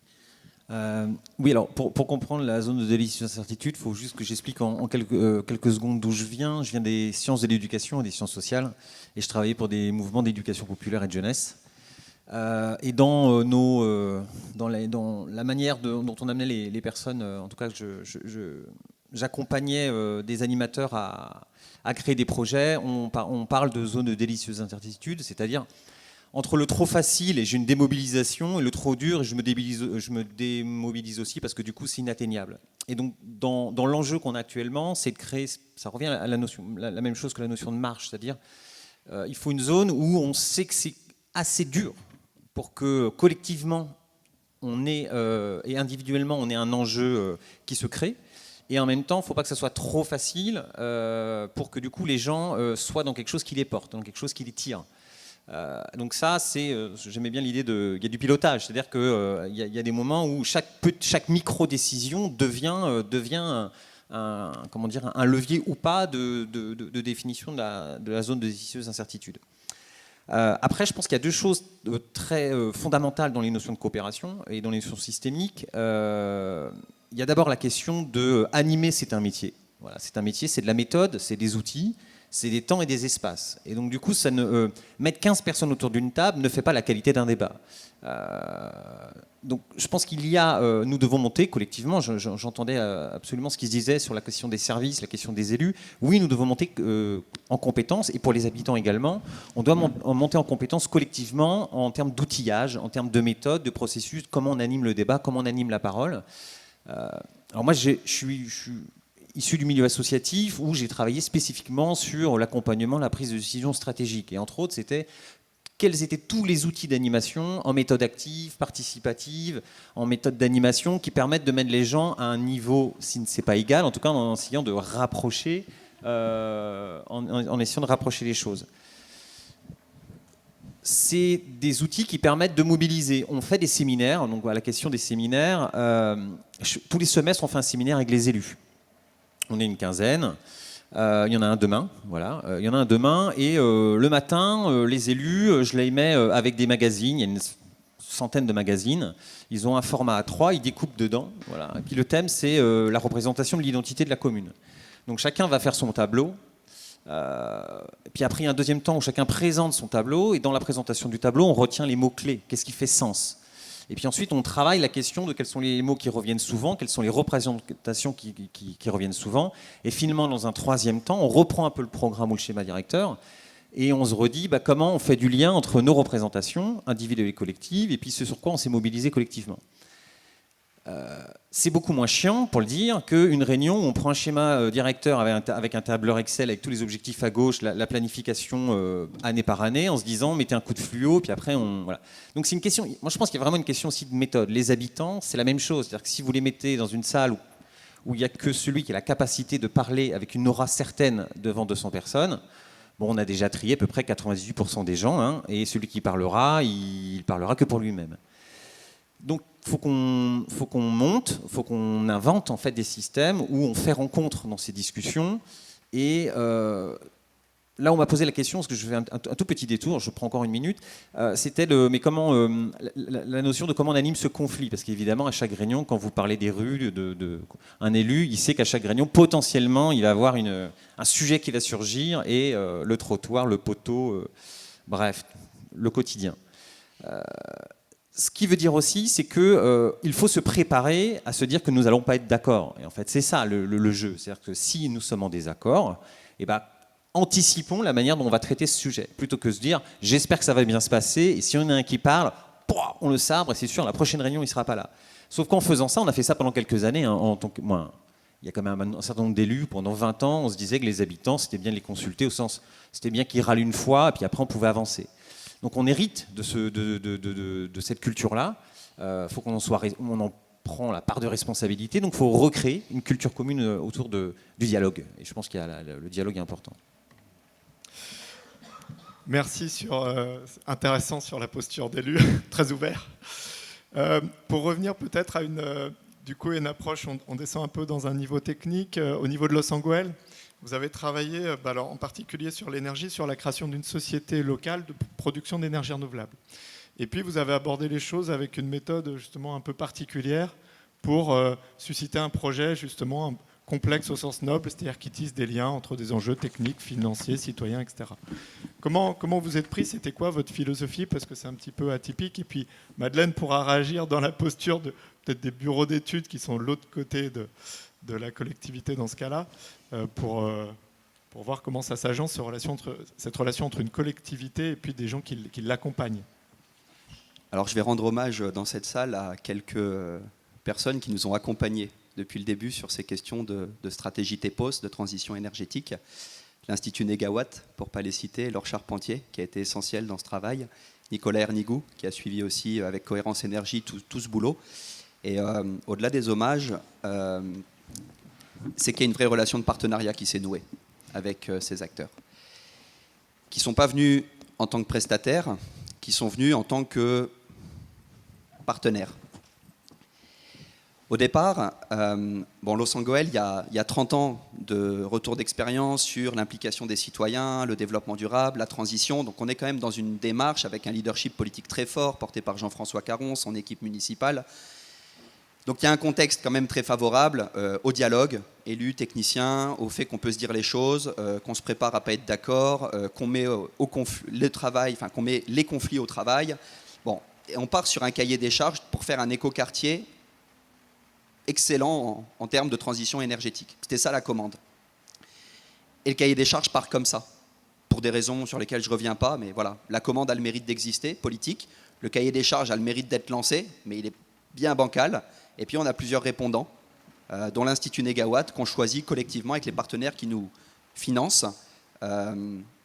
Oui, alors pour comprendre la zone de délicieuse incertitude, il faut juste que j'explique en quelques secondes d'où je viens. Je viens des sciences de l'éducation et des sciences sociales, et je travaillais pour des mouvements d'éducation populaire et de jeunesse. Et dans la manière dont on amenait les personnes, en tout cas, j'accompagnais des animateurs à créer des projets. On parle de zone de délicieuse incertitude, c'est-à-dire entre le trop facile et j'ai une démobilisation et le trop dur et je me démobilise aussi parce que du coup c'est inatteignable. Et donc dans l'enjeu qu'on a actuellement, c'est de créer, ça revient à la notion, la même chose que la notion de marche, c'est-à-dire il faut une zone où on sait que c'est assez dur pour que collectivement on ait, et individuellement on ait un enjeu qui se crée. Et en même temps, il ne faut pas que ça soit trop facile pour que du coup les gens soient dans quelque chose qui les porte, dans quelque chose qui les tire. Donc ça, j'aimais bien l'idée il y a du pilotage, c'est-à-dire qu'il y a des moments où chaque micro-décision devient un levier ou pas de définition de la zone de délicieuse incertitude. Après, je pense qu'il y a deux choses très fondamentales dans les notions de coopération et dans les notions systémiques. Il y a d'abord la question de animer, c'est un métier. Voilà, c'est un métier, c'est de la méthode, c'est des outils, c'est des temps et des espaces. Et donc du coup, mettre 15 personnes autour d'une table ne fait pas la qualité d'un débat. Donc je pense nous devons monter collectivement, j'entendais absolument ce qui se disait sur la question des services, la question des élus. Oui, nous devons monter en compétences, et pour les habitants également, on doit monter en compétences collectivement en termes d'outillage, en termes de méthode, de processus, comment on anime le débat, comment on anime la parole. Alors moi, je suis issu du milieu associatif où j'ai travaillé spécifiquement sur l'accompagnement, la prise de décision stratégique. Et entre autres, c'était quels étaient tous les outils d'animation en méthode active, participative, en méthode d'animation qui permettent de mettre les gens à un niveau, si ce n'est pas égal, en tout cas en essayant de rapprocher, en essayant de rapprocher les choses. C'est des outils qui permettent de mobiliser. On fait des séminaires, donc à la question des séminaires, tous les semestres on fait un séminaire avec les élus. On est une quinzaine. Il y en a un demain, voilà. Il y en a un demain et le matin, les élus, je les mets avec des magazines. Il y a une centaine de magazines. Ils ont un format A3, ils découpent dedans, voilà. Et puis le thème, c'est la représentation de l'identité de la commune. Donc chacun va faire son tableau. Et puis après, il y a un deuxième temps où chacun présente son tableau et dans la présentation du tableau, on retient les mots clés. Qu'est-ce qui fait sens ? Et puis ensuite, on travaille la question de quels sont les mots qui reviennent souvent, quelles sont les représentations qui reviennent souvent. Et finalement, dans un troisième temps, on reprend un peu le programme ou le schéma directeur et on se redit comment on fait du lien entre nos représentations individuelles et collectives et puis ce sur quoi on s'est mobilisé collectivement. C'est beaucoup moins chiant, pour le dire, qu'une réunion où on prend un schéma directeur avec un tableur Excel avec tous les objectifs à gauche, la planification année par année, en se disant mettez un coup de fluo, puis après voilà. Donc c'est une question. Moi je pense qu'il y a vraiment une question aussi de méthode. Les habitants, c'est la même chose, c'est-à-dire que si vous les mettez dans une salle où il n'y a que celui qui a la capacité de parler avec une aura certaine devant 200 personnes. Bon, on a déjà trié à peu près 98% des gens, hein, et celui qui parlera, il parlera que pour lui-même. Donc, faut qu'on monte, faut qu'on invente en fait des systèmes où on fait rencontre dans ces discussions. Et là, on m'a posé la question, parce que je fais un tout petit détour, je prends encore une minute. C'était la notion de comment on anime ce conflit, parce qu'évidemment, à chaque réunion, quand vous parlez des rues, un élu, il sait qu'à chaque réunion, potentiellement, il va avoir un sujet qui va surgir et le trottoir, le poteau, bref, le quotidien. Ce qui veut dire aussi, c'est qu'il faut se préparer à se dire que nous n'allons pas être d'accord. Et en fait, c'est ça le jeu. C'est-à-dire que si nous sommes en désaccord, anticipons la manière dont on va traiter ce sujet. Plutôt que de se dire, j'espère que ça va bien se passer, et si on en a un qui parle, on le sabre, et c'est sûr, la prochaine réunion, il ne sera pas là. Sauf qu'en faisant ça, on a fait ça pendant quelques années. Il y a quand même un certain nombre d'élus, pendant 20 ans, on se disait que les habitants, c'était bien de les consulter, au sens, c'était bien qu'ils râlent une fois, et puis après, on pouvait avancer. Donc on hérite de cette culture-là. Faut qu'on en prend la part de responsabilité. Donc il faut recréer une culture commune autour du dialogue. Et je pense que le dialogue est important. Merci intéressant sur la posture d'élu, très ouvert. Pour revenir peut-être à une approche, on descend un peu dans un niveau technique, au niveau de Los Angeles. Vous avez travaillé en particulier sur l'énergie, sur la création d'une société locale de production d'énergie renouvelable. Et puis vous avez abordé les choses avec une méthode justement un peu particulière pour susciter un projet justement complexe au sens noble, c'est-à-dire qui tisse des liens entre des enjeux techniques, financiers, citoyens, etc. Comment vous êtes pris? C'était quoi votre philosophie? Parce que c'est un petit peu atypique. Et puis Madeleine pourra réagir dans la posture de peut-être des bureaux d'études qui sont de l'autre côté de la collectivité dans ce cas-là, pour voir comment ça s'agence, cette relation entre une collectivité et puis des gens qui l'accompagnent. Alors je vais rendre hommage dans cette salle à quelques personnes qui nous ont accompagnés depuis le début sur ces questions de stratégie TEPOS, de transition énergétique. L'Institut Négawatt, pour ne pas les citer, Laure Charpentier, qui a été essentiel dans ce travail, Nicolas Hernigou, qui a suivi aussi avec Cohérence Énergie tout ce boulot. Et au-delà des hommages, c'est qu'il y a une vraie relation de partenariat qui s'est nouée avec ces acteurs, qui ne sont pas venus en tant que prestataires, qui sont venus en tant que partenaires. Au départ, Losangoel, il y a 30 ans de retour d'expérience sur l'implication des citoyens, le développement durable, la transition. Donc on est quand même dans une démarche avec un leadership politique très fort, porté par Jean-François Caron, son équipe municipale. Donc il y a un contexte quand même très favorable au dialogue, élus, techniciens, au fait qu'on peut se dire les choses, qu'on se prépare à ne pas être d'accord, qu'on met qu'on met les conflits au travail. Bon, et on part sur un cahier des charges pour faire un écoquartier excellent en termes de transition énergétique. C'était ça la commande. Et le cahier des charges part comme ça, pour des raisons sur lesquelles je ne reviens pas, mais voilà, la commande a le mérite d'exister, politique. Le cahier des charges a le mérite d'être lancé, mais il est bien bancal. Et puis on a plusieurs répondants, dont l'Institut Négawatt, qu'on choisit collectivement avec les partenaires qui nous financent.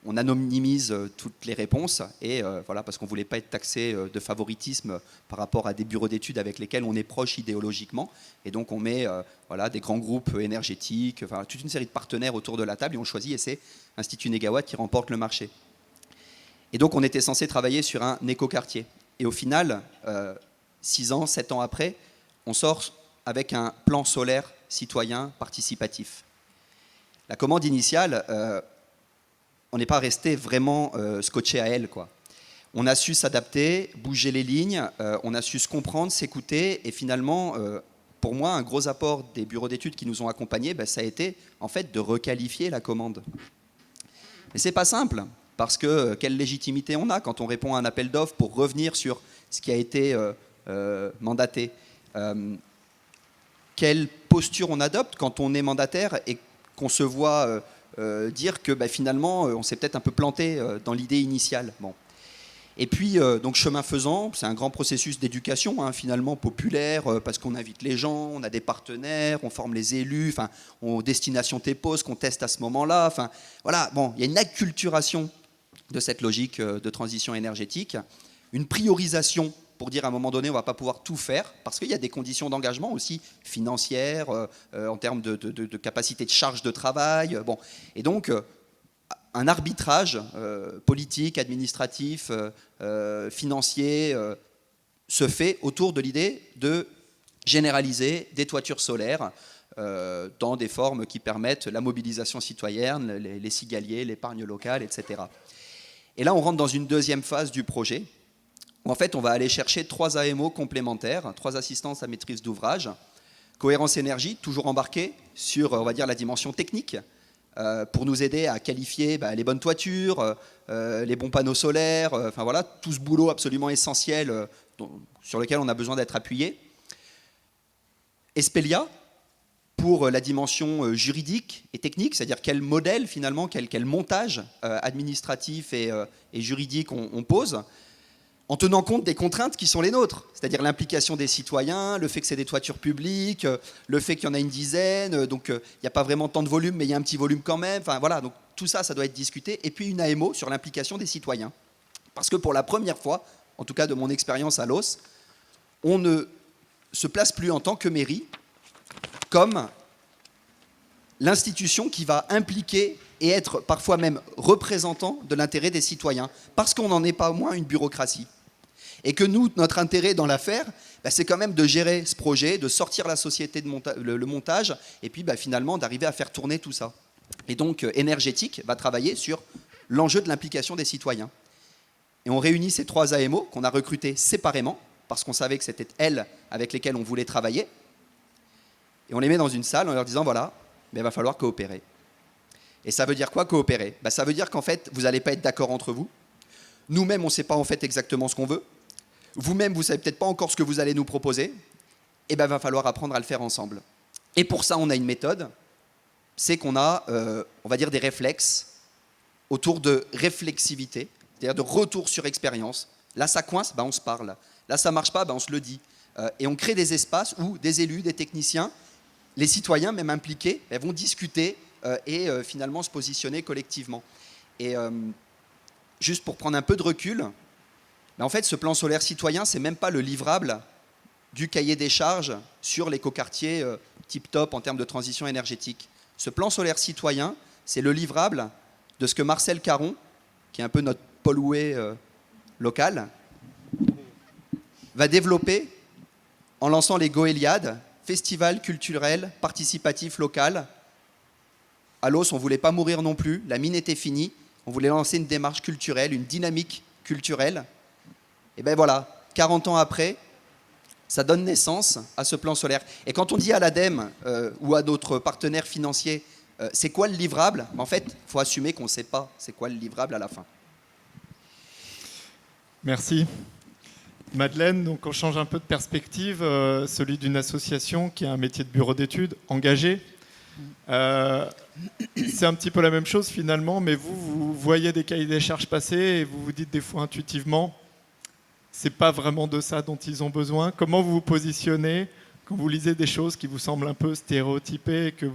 On anonymise toutes les réponses, et voilà, parce qu'on ne voulait pas être taxé de favoritisme par rapport à des bureaux d'études avec lesquels on est proche idéologiquement. Et donc on met des grands groupes énergétiques, toute une série de partenaires autour de la table, et on choisit, et c'est l'Institut Négawatt qui remporte le marché. Et donc on était censé travailler sur un écoquartier. Et au final, 6 ans, 7 ans après, on sort avec un plan solaire citoyen participatif. La commande initiale, on n'est pas resté vraiment scotché à elle, quoi. On a su s'adapter, bouger les lignes, on a su se comprendre, s'écouter, et finalement, pour moi, un gros apport des bureaux d'études qui nous ont accompagnés, ça a été en fait de requalifier la commande. Mais c'est pas simple, parce que quelle légitimité on a quand on répond à un appel d'offres pour revenir sur ce qui a été mandaté. Quelle posture on adopte quand on est mandataire et qu'on se voit dire que finalement on s'est peut-être un peu planté dans l'idée initiale. Bon. Et puis donc chemin faisant, c'est un grand processus d'éducation finalement populaire, parce qu'on invite les gens, on a des partenaires, on forme les élus, on destination TEPOS qu'on teste à ce moment-là. Voilà, bon, il y a une acculturation de cette logique de transition énergétique, une priorisation pour dire à un moment donné on ne va pas pouvoir tout faire, parce qu'il y a des conditions d'engagement aussi financières, en termes de capacité de charge de travail. Bon. Et donc, un arbitrage politique, administratif, financier se fait autour de l'idée de généraliser des toitures solaires dans des formes qui permettent la mobilisation citoyenne, les cigaliers, l'épargne locale, etc. Et là, on rentre dans une deuxième phase du projet, où en fait on va aller chercher 3 AMO complémentaires, 3 assistances à maîtrise d'ouvrage, Cohérence Énergie, toujours embarqué sur, on va dire, la dimension technique, pour nous aider à qualifier les bonnes toitures, les bons panneaux solaires, voilà, tout ce boulot absolument essentiel sur lequel on a besoin d'être appuyé. Espelia, pour la dimension juridique et technique, c'est-à-dire quel modèle finalement, quel montage administratif et juridique on pose, en tenant compte des contraintes qui sont les nôtres, c'est-à-dire l'implication des citoyens, le fait que c'est des toitures publiques, le fait qu'il y en a une dizaine, donc il n'y a pas vraiment tant de volume, mais il y a un petit volume quand même. Voilà, donc tout ça, ça doit être discuté. Et puis une AMO sur l'implication des citoyens. Parce que pour la première fois, en tout cas de mon expérience à Los, on ne se place plus en tant que mairie comme l'institution qui va impliquer et être parfois même représentant de l'intérêt des citoyens, parce qu'on n'en est pas moins une bureaucratie. Et que nous, notre intérêt dans l'affaire, c'est quand même de gérer ce projet, de sortir la société de le montage, et puis finalement d'arriver à faire tourner tout ça. Et donc énergétique va travailler sur l'enjeu de l'implication des citoyens. Et on réunit ces 3 AMO qu'on a recrutés séparément, parce qu'on savait que c'était elles avec lesquelles on voulait travailler. Et on les met dans une salle en leur disant, voilà, il va falloir coopérer. Et ça veut dire quoi, coopérer? Ça veut dire qu'en fait, vous n'allez pas être d'accord entre vous. Nous-mêmes, on ne sait pas en fait exactement ce qu'on veut. Vous-même, vous ne savez peut-être pas encore ce que vous allez nous proposer. Et il va falloir apprendre à le faire ensemble. Et pour ça, on a une méthode. C'est qu'on a, on va dire, des réflexes autour de réflexivité, c'est-à-dire de retour sur expérience. Là, ça coince, on se parle. Là, ça ne marche pas, on se le dit. Et on crée des espaces où des élus, des techniciens, les citoyens même impliqués, vont discuter et finalement se positionner collectivement. Et juste pour prendre un peu de recul, en fait, ce plan solaire citoyen, ce n'est même pas le livrable du cahier des charges sur l'écoquartier tip-top en termes de transition énergétique. Ce plan solaire citoyen, c'est le livrable de ce que Marcel Caron, qui est un peu notre Paul Houet local, va développer en lançant les Goéliades, festival culturel participatif local. À Los, on ne voulait pas mourir non plus, la mine était finie, on voulait lancer une démarche culturelle, une dynamique culturelle. Et bien voilà, 40 ans après, ça donne naissance à ce plan solaire. Et quand on dit à l'ADEME ou à d'autres partenaires financiers, c'est quoi le livrable? En fait, il faut assumer qu'on ne sait pas c'est quoi le livrable à la fin. Merci. Madeleine, donc on change un peu de perspective, celui d'une association qui a un métier de bureau d'études engagé. C'est un petit peu la même chose finalement, mais vous voyez des cahiers des charges passer et vous vous dites des fois intuitivement, c'est pas vraiment de ça dont ils ont besoin. Comment vous vous positionnez quand vous lisez des choses qui vous semblent un peu stéréotypées et que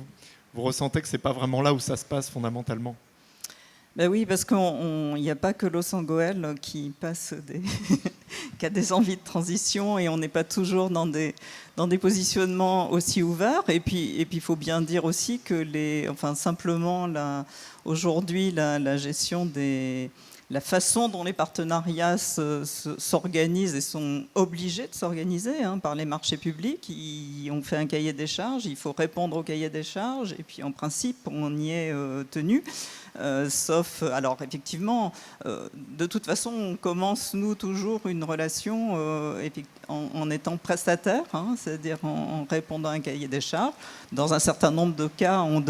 vous ressentez que c'est pas vraiment là où ça se passe fondamentalement? Ben oui, parce qu'il n'y a pas que Los Angeles qui qui a des envies de transition et on n'est pas toujours dans des positionnements aussi ouverts. Et puis, il faut bien dire aussi que simplement aujourd'hui la gestion la façon dont les partenariats s'organisent et sont obligés de s'organiser par les marchés publics. On fait un cahier des charges, il faut répondre au cahier des charges et puis en principe on y est tenu. Sauf, alors effectivement, de toute façon, on commence, nous, toujours une relation en étant prestataire, c'est-à-dire en répondant à un cahier des charges. Dans un certain nombre de cas, on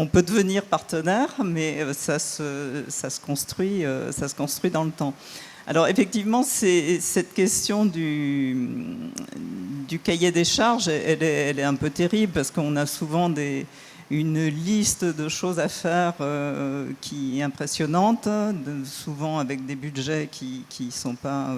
peut devenir partenaire, mais ça se construit dans le temps. Alors effectivement, cette question du cahier des charges, elle est un peu terrible parce qu'on a souvent une liste de choses à faire qui est impressionnante, souvent avec des budgets qui ne sont pas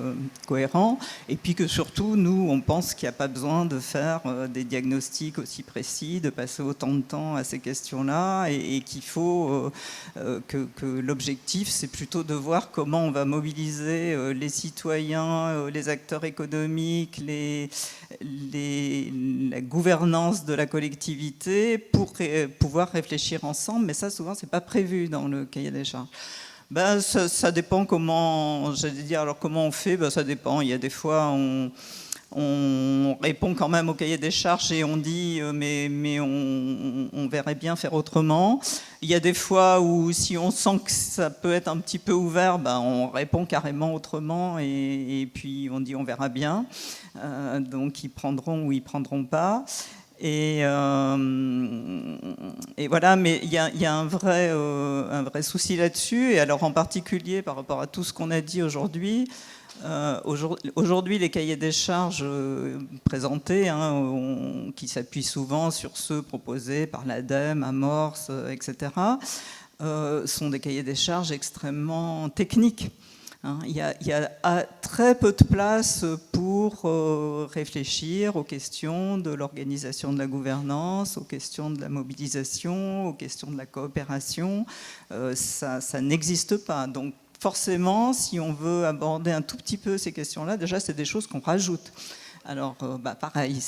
cohérents, et puis que surtout, nous, on pense qu'il n'y a pas besoin de faire des diagnostics aussi précis, de passer autant de temps à ces questions-là, et qu'il faut que l'objectif, c'est plutôt de voir comment on va mobiliser les citoyens, les acteurs économiques, la gouvernance de la collectivité pour pouvoir réfléchir ensemble, mais ça souvent c'est pas prévu dans le cahier des charges. Ça dépend comment on fait, ça dépend. Il y a des fois on répond quand même au cahier des charges et on dit mais on verrait bien faire autrement. Il y a des fois où si on sent que ça peut être un petit peu ouvert, on répond carrément autrement et puis on dit on verra bien. Donc ils prendront ou ils prendront pas. Et voilà, mais il y a un vrai souci là-dessus. Et alors en particulier par rapport à tout ce qu'on a dit aujourd'hui. Aujourd'hui, les cahiers des charges présentés, qui s'appuient souvent sur ceux proposés par l'ADEME, Amorce, etc., sont des cahiers des charges extrêmement techniques. Il y a très peu de place pour réfléchir aux questions de l'organisation de la gouvernance, aux questions de la mobilisation, aux questions de la coopération. Ça n'existe pas. Donc, forcément, si on veut aborder un tout petit peu ces questions-là, déjà, c'est des choses qu'on rajoute. Alors, pareil,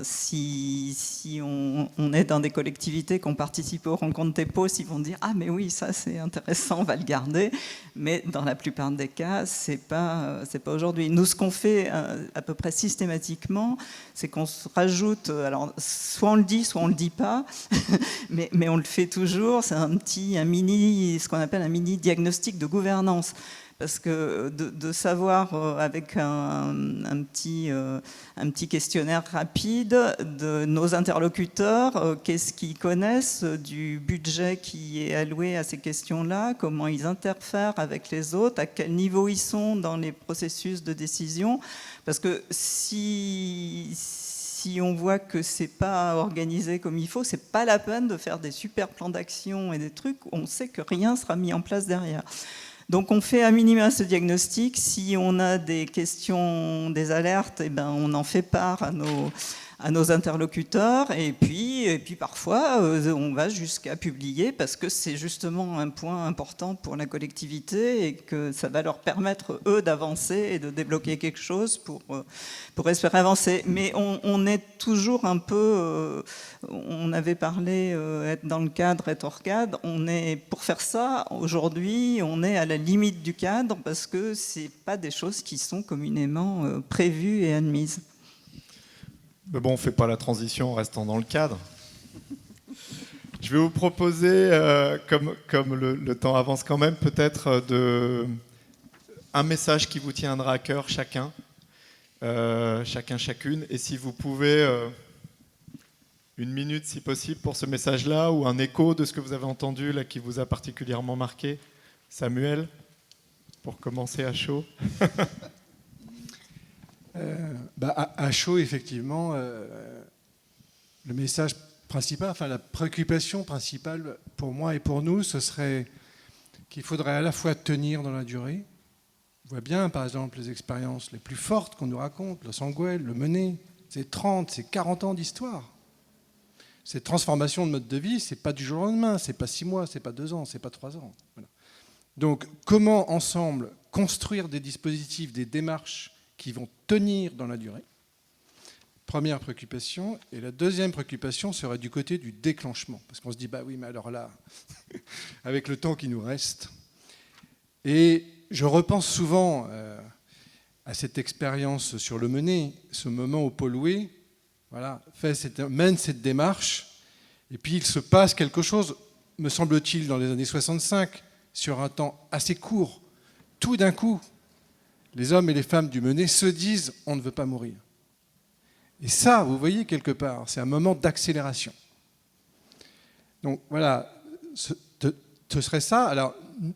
si on est dans des collectivités qui ont participé aux rencontres TEPOS, ils vont dire « Ah, mais oui, ça, c'est intéressant, on va le garder ». Mais dans la plupart des cas, c'est pas aujourd'hui. Nous, ce qu'on fait à peu près systématiquement, c'est qu'on se rajoute... Alors, soit on le dit, soit on le dit pas, mais on le fait toujours. C'est ce qu'on appelle un mini diagnostic de gouvernance. Parce que de savoir avec un petit questionnaire rapide de nos interlocuteurs, qu'est-ce qu'ils connaissent du budget qui est alloué à ces questions-là, comment ils interfèrent avec les autres, à quel niveau ils sont dans les processus de décision. Parce que si on voit que c'est pas organisé comme il faut, c'est pas la peine de faire des super plans d'action et des trucs, on sait que rien sera mis en place derrière. Donc on fait à minima ce diagnostic. Si on a des questions, des alertes, eh ben on en fait part à nos interlocuteurs. Et puis parfois, on va jusqu'à publier parce que c'est justement un point important pour la collectivité et que ça va leur permettre, eux, d'avancer et de débloquer quelque chose pour espérer avancer. Mais on est toujours un peu... on avait parlé être dans le cadre, être hors cadre. Pour faire ça, aujourd'hui, on est à la limite du cadre parce que ce n'est pas des choses qui sont communément prévues et admises. Mais bon, on ne fait pas la transition en restant dans le cadre. Je vais vous proposer, comme le temps avance quand même, peut-être un message qui vous tiendra à cœur chacun, chacune. Et si vous pouvez, 1 minute si possible pour ce message-là, ou un écho de ce que vous avez entendu là, qui vous a particulièrement marqué. Samuel, pour commencer à chaud. À chaud, effectivement, le message principal, enfin la préoccupation principale pour moi et pour nous, ce serait qu'il faudrait à la fois tenir dans la durée. On voit bien, par exemple, les expériences les plus fortes qu'on nous raconte, le Sangwell, le Mené, c'est 30, c'est 40 ans d'histoire. Cette transformation de mode de vie, c'est pas du jour au lendemain, c'est pas 6 mois, c'est pas 2 ans, c'est pas 3 ans. Voilà. Donc, comment ensemble construire des dispositifs, des démarches qui vont tenir dans la durée? Première préoccupation. Et la deuxième préoccupation serait du côté du déclenchement. Parce qu'on se dit, bah oui, mais alors là, avec le temps qui nous reste. Et je repense souvent à cette expérience sur le Mené, ce moment où Paul Loué mène cette démarche. Et puis il se passe quelque chose, me semble-t-il, dans les années 65, sur un temps assez court. Tout d'un coup, les hommes et les femmes du Mené se disent « on ne veut pas mourir ». Et ça, vous voyez, quelque part, c'est un moment d'accélération. Donc voilà, ce serait ça. Alors,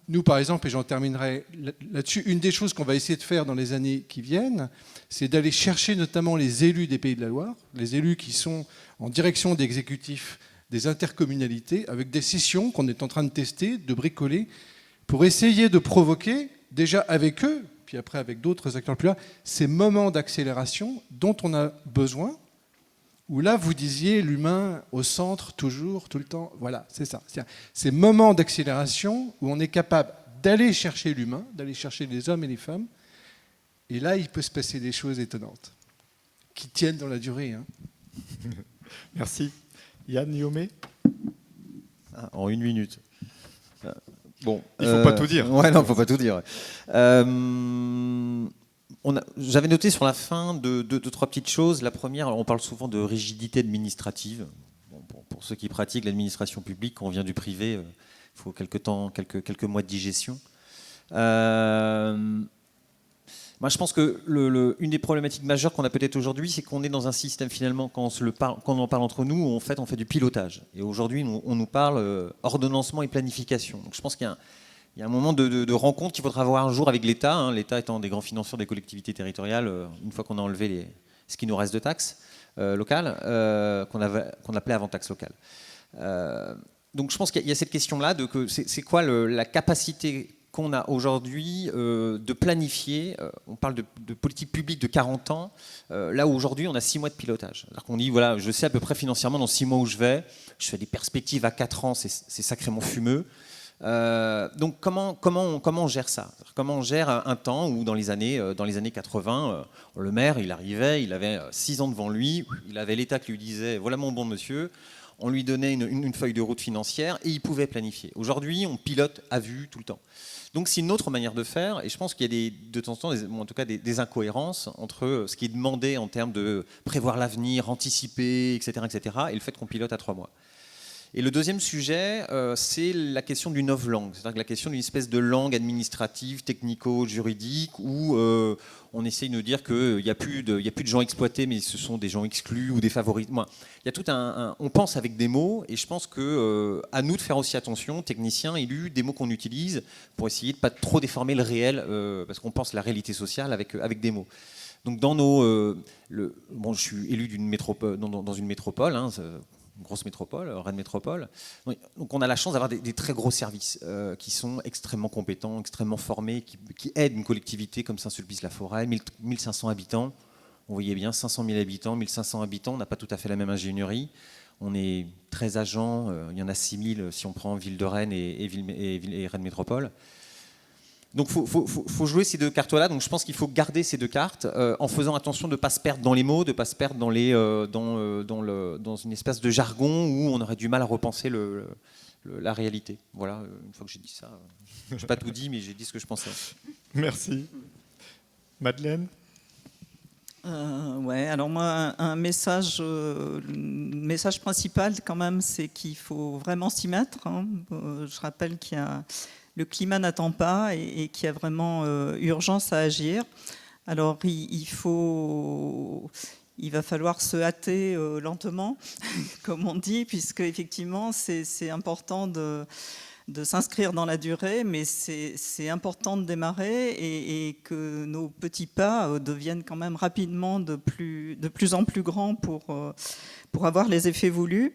nous, par exemple, et j'en terminerai là-dessus, une des choses qu'on va essayer de faire dans les années qui viennent, c'est d'aller chercher notamment les élus des Pays de la Loire, les élus qui sont en direction d'exécutifs des intercommunalités, avec des sessions qu'on est en train de tester, de bricoler, pour essayer de provoquer, déjà avec eux, puis après avec d'autres acteurs plus là, ces moments d'accélération dont on a besoin, où là, vous disiez l'humain au centre, toujours, tout le temps. Voilà, c'est ça. C'est ces moments d'accélération où on est capable d'aller chercher l'humain, d'aller chercher les hommes et les femmes, et là, il peut se passer des choses étonnantes, qui tiennent dans la durée. Hein. Merci. Yann Yomé. En 1 minute. Bon, il ne faut pas tout dire. Ouais, non, il ne faut pas tout dire. J'avais noté sur la fin deux, trois petites choses. La première, on parle souvent de rigidité administrative. Bon, pour ceux qui pratiquent l'administration publique, quand on vient du privé, il faut quelques mois de digestion. Moi, je pense que une des problématiques majeures qu'on a peut-être aujourd'hui, c'est qu'on est dans un système, finalement, quand on en parle entre nous, où on fait du pilotage. Et aujourd'hui, on nous parle ordonnancement et planification. Donc, je pense qu'il y a un moment de rencontre qu'il faudra avoir un jour avec l'État, hein, l'État étant des grands financeurs des collectivités territoriales, une fois qu'on a enlevé ce qui nous reste de taxes locales, qu'on appelait avant taxes locales. Donc, je pense qu'il y a cette question-là, c'est quoi la capacité qu'on a aujourd'hui de planifier, on parle de politique publique de 40 ans, là où aujourd'hui on a 6 mois de pilotage. Alors qu'on dit, voilà, je sais à peu près financièrement dans 6 mois où je fais des perspectives à 4 ans, c'est sacrément fumeux. Donc comment on gère ça? Comment on gère un temps où dans les années 80, le maire, il arrivait, il avait 6 ans devant lui, il avait l'État qui lui disait, voilà mon bon monsieur, on lui donnait une feuille de route financière et il pouvait planifier. Aujourd'hui, on pilote à vue tout le temps. Donc c'est une autre manière de faire, et je pense qu'il y a de temps en temps, en tout cas des incohérences entre ce qui est demandé en termes de prévoir l'avenir, anticiper, etc., et le fait qu'on pilote à 3 mois. Et le deuxième sujet, c'est la question d'une novlangue, c'est-à-dire que la question d'une espèce de langue administrative, technico-juridique, où on essaye de dire qu'il n'y a plus de gens exploités, mais ce sont des gens exclus ou des favoris. Il y a tout on pense avec des mots, et je pense que à nous de faire aussi attention, techniciens, élus, des mots qu'on utilise pour essayer de ne pas trop déformer le réel, parce qu'on pense la réalité sociale avec des mots. Donc dans je suis élu d'une métropole, dans une métropole, hein, une grosse métropole, Rennes Métropole. Donc on a la chance d'avoir des très gros services qui sont extrêmement compétents, extrêmement formés, qui aident une collectivité comme Saint-Sulpice-la-Forêt, 1500 habitants. Vous voyez bien, 500 000 habitants, 1500 habitants, on n'a pas tout à fait la même ingénierie. On est 13 agents, il y en a 6000 si on prend Ville de Rennes et Rennes Métropole. Donc il faut jouer ces deux cartes-là. Donc je pense qu'il faut garder ces deux cartes en faisant attention de ne pas se perdre dans les mots, de ne pas se perdre dans une espèce de jargon où on aurait du mal à repenser la réalité. Voilà, une fois que j'ai dit ça, je n'ai pas tout dit, mais j'ai dit ce que je pensais. Merci. Madeleine ? Ouais, alors moi, le message principal quand même, c'est qu'il faut vraiment s'y mettre. Hein. Je rappelle qu'il y a le climat n'attend pas et qu'il y a vraiment urgence à agir. Alors il va falloir se hâter lentement, comme on dit, puisque effectivement c'est important de s'inscrire dans la durée, mais c'est important de démarrer et que nos petits pas deviennent quand même rapidement de plus en plus grands pour avoir les effets voulus.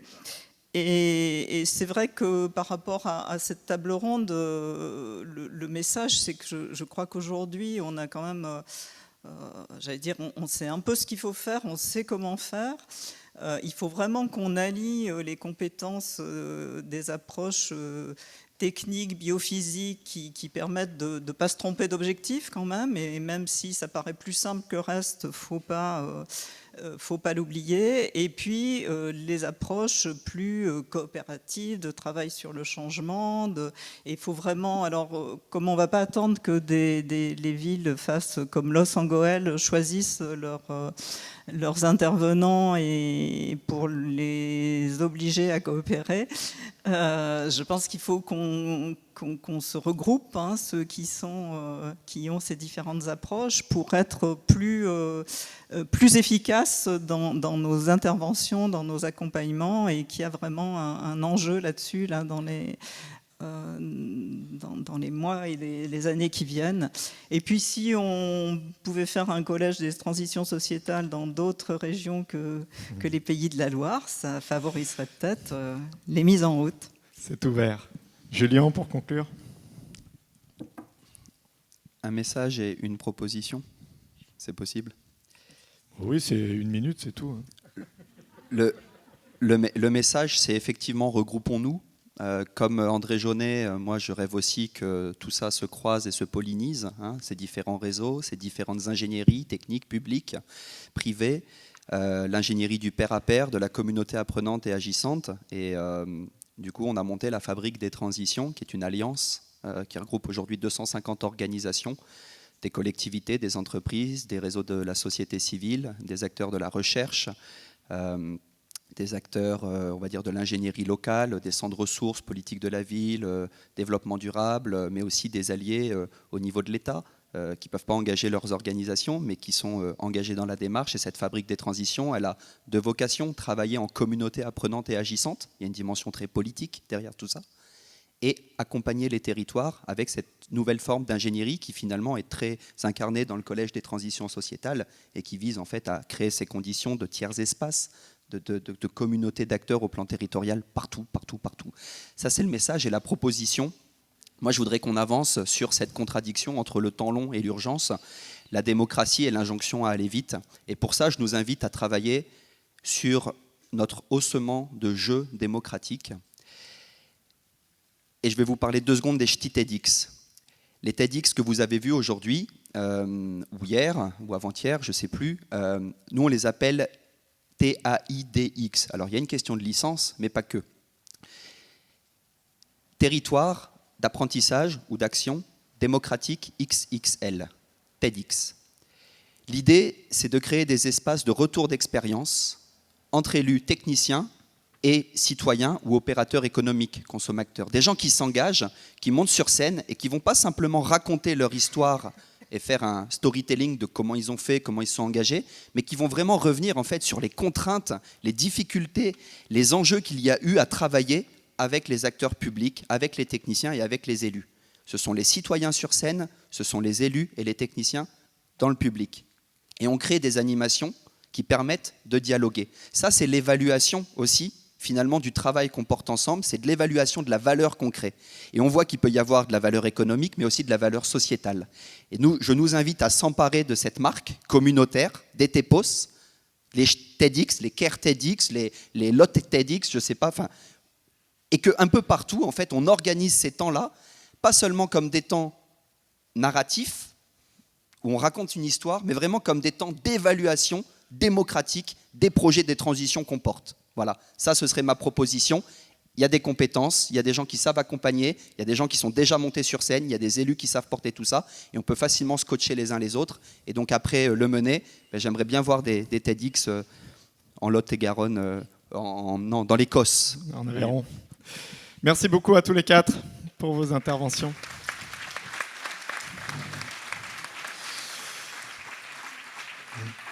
Et c'est vrai que par rapport à cette table ronde, le message, c'est que je crois qu'aujourd'hui, on a quand même, j'allais dire, on sait un peu ce qu'il faut faire, on sait comment faire. Il faut vraiment qu'on allie les compétences des approches techniques, biophysiques, qui permettent de ne pas se tromper d'objectif quand même, et même si ça paraît plus simple que reste, faut pas l'oublier. Et puis les approches plus coopératives, de travail sur le changement. Il faut vraiment, alors comme on ne va pas attendre que les villes fassent comme Los Angeles, choisissent leurs intervenants et pour les obliger à coopérer, je pense qu'il faut qu'on se regroupe, hein, ceux qui ont ces différentes approches, pour être plus efficaces dans nos interventions, dans nos accompagnements, et qu'il y a vraiment un enjeu là-dessus, là, dans les mois et les années qui viennent. Et puis si on pouvait faire un collège des transitions sociétales dans d'autres régions que les pays de la Loire, ça favoriserait peut-être les mises en route. C'est ouvert. Julien, pour conclure. Un message et une proposition, c'est possible? Oui, c'est 1 minute, c'est tout. Le message, c'est effectivement regroupons-nous. Comme André Jaunet, moi je rêve aussi que tout ça se croise et se pollinise, hein, ces différents réseaux, ces différentes ingénieries techniques, publiques, privées, l'ingénierie du pair à pair, de la communauté apprenante et agissante. Et du coup, on a monté la Fabrique des Transitions, qui est une alliance qui regroupe aujourd'hui 250 organisations, des collectivités, des entreprises, des réseaux de la société civile, des acteurs de la recherche, des acteurs, on va dire, de l'ingénierie locale, des centres de ressources, politique de la ville, développement durable, mais aussi des alliés au niveau de l'État, qui ne peuvent pas engager leurs organisations, mais qui sont engagés dans la démarche. Et cette Fabrique des Transitions, elle a 2 vocations: travailler en communauté apprenante et agissante, il y a une dimension très politique derrière tout ça, et accompagner les territoires avec cette nouvelle forme d'ingénierie qui finalement est très incarnée dans le Collège des transitions sociétales et qui vise en fait à créer ces conditions de tiers espaces, de communautés d'acteurs au plan territorial, partout. Ça, c'est le message et la proposition. Moi, je voudrais qu'on avance sur cette contradiction entre le temps long et l'urgence, la démocratie et l'injonction à aller vite. Et pour ça, je nous invite à travailler sur notre haussement de jeu démocratique. Et je vais vous parler 2 secondes des ch'tis TEDx. Les TEDx que vous avez vus aujourd'hui, ou hier, ou avant-hier, je ne sais plus, nous on les appelle TAIDX. Alors il y a une question de licence, mais pas que. Territoire d'apprentissage ou d'action démocratique XXL, TEDx. L'idée, c'est de créer des espaces de retour d'expérience entre élus techniciens et citoyens ou opérateurs économiques, consommateurs. Des gens qui s'engagent, qui montent sur scène et qui ne vont pas simplement raconter leur histoire et faire un storytelling de comment ils ont fait, comment ils sont engagés, mais qui vont vraiment revenir en fait sur les contraintes, les difficultés, les enjeux qu'il y a eu à travailler avec les acteurs publics, avec les techniciens et avec les élus. Ce sont les citoyens sur scène, ce sont les élus et les techniciens dans le public. Et on crée des animations qui permettent de dialoguer. Ça, c'est l'évaluation aussi, finalement, du travail qu'on porte ensemble, c'est de l'évaluation de la valeur qu'on crée. Et on voit qu'il peut y avoir de la valeur économique, mais aussi de la valeur sociétale. Et je nous invite à s'emparer de cette marque communautaire, des TEPOS, les TEDx, les Care TEDx, les Lot TEDx, je ne sais pas, et qu'un peu partout, en fait, on organise ces temps-là, pas seulement comme des temps narratifs, où on raconte une histoire, mais vraiment comme des temps d'évaluation démocratique des projets, des transitions qu'on porte. Voilà, ça ce serait ma proposition. Il y a des compétences, il y a des gens qui savent accompagner, il y a des gens qui sont déjà montés sur scène, il y a des élus qui savent porter tout ça, et on peut facilement se coacher les uns les autres. Et donc après le mener, j'aimerais bien voir des TEDx en Lot-et-Garonne, dans l'Écosse. En Aveyron. Merci beaucoup à tous les quatre pour vos interventions.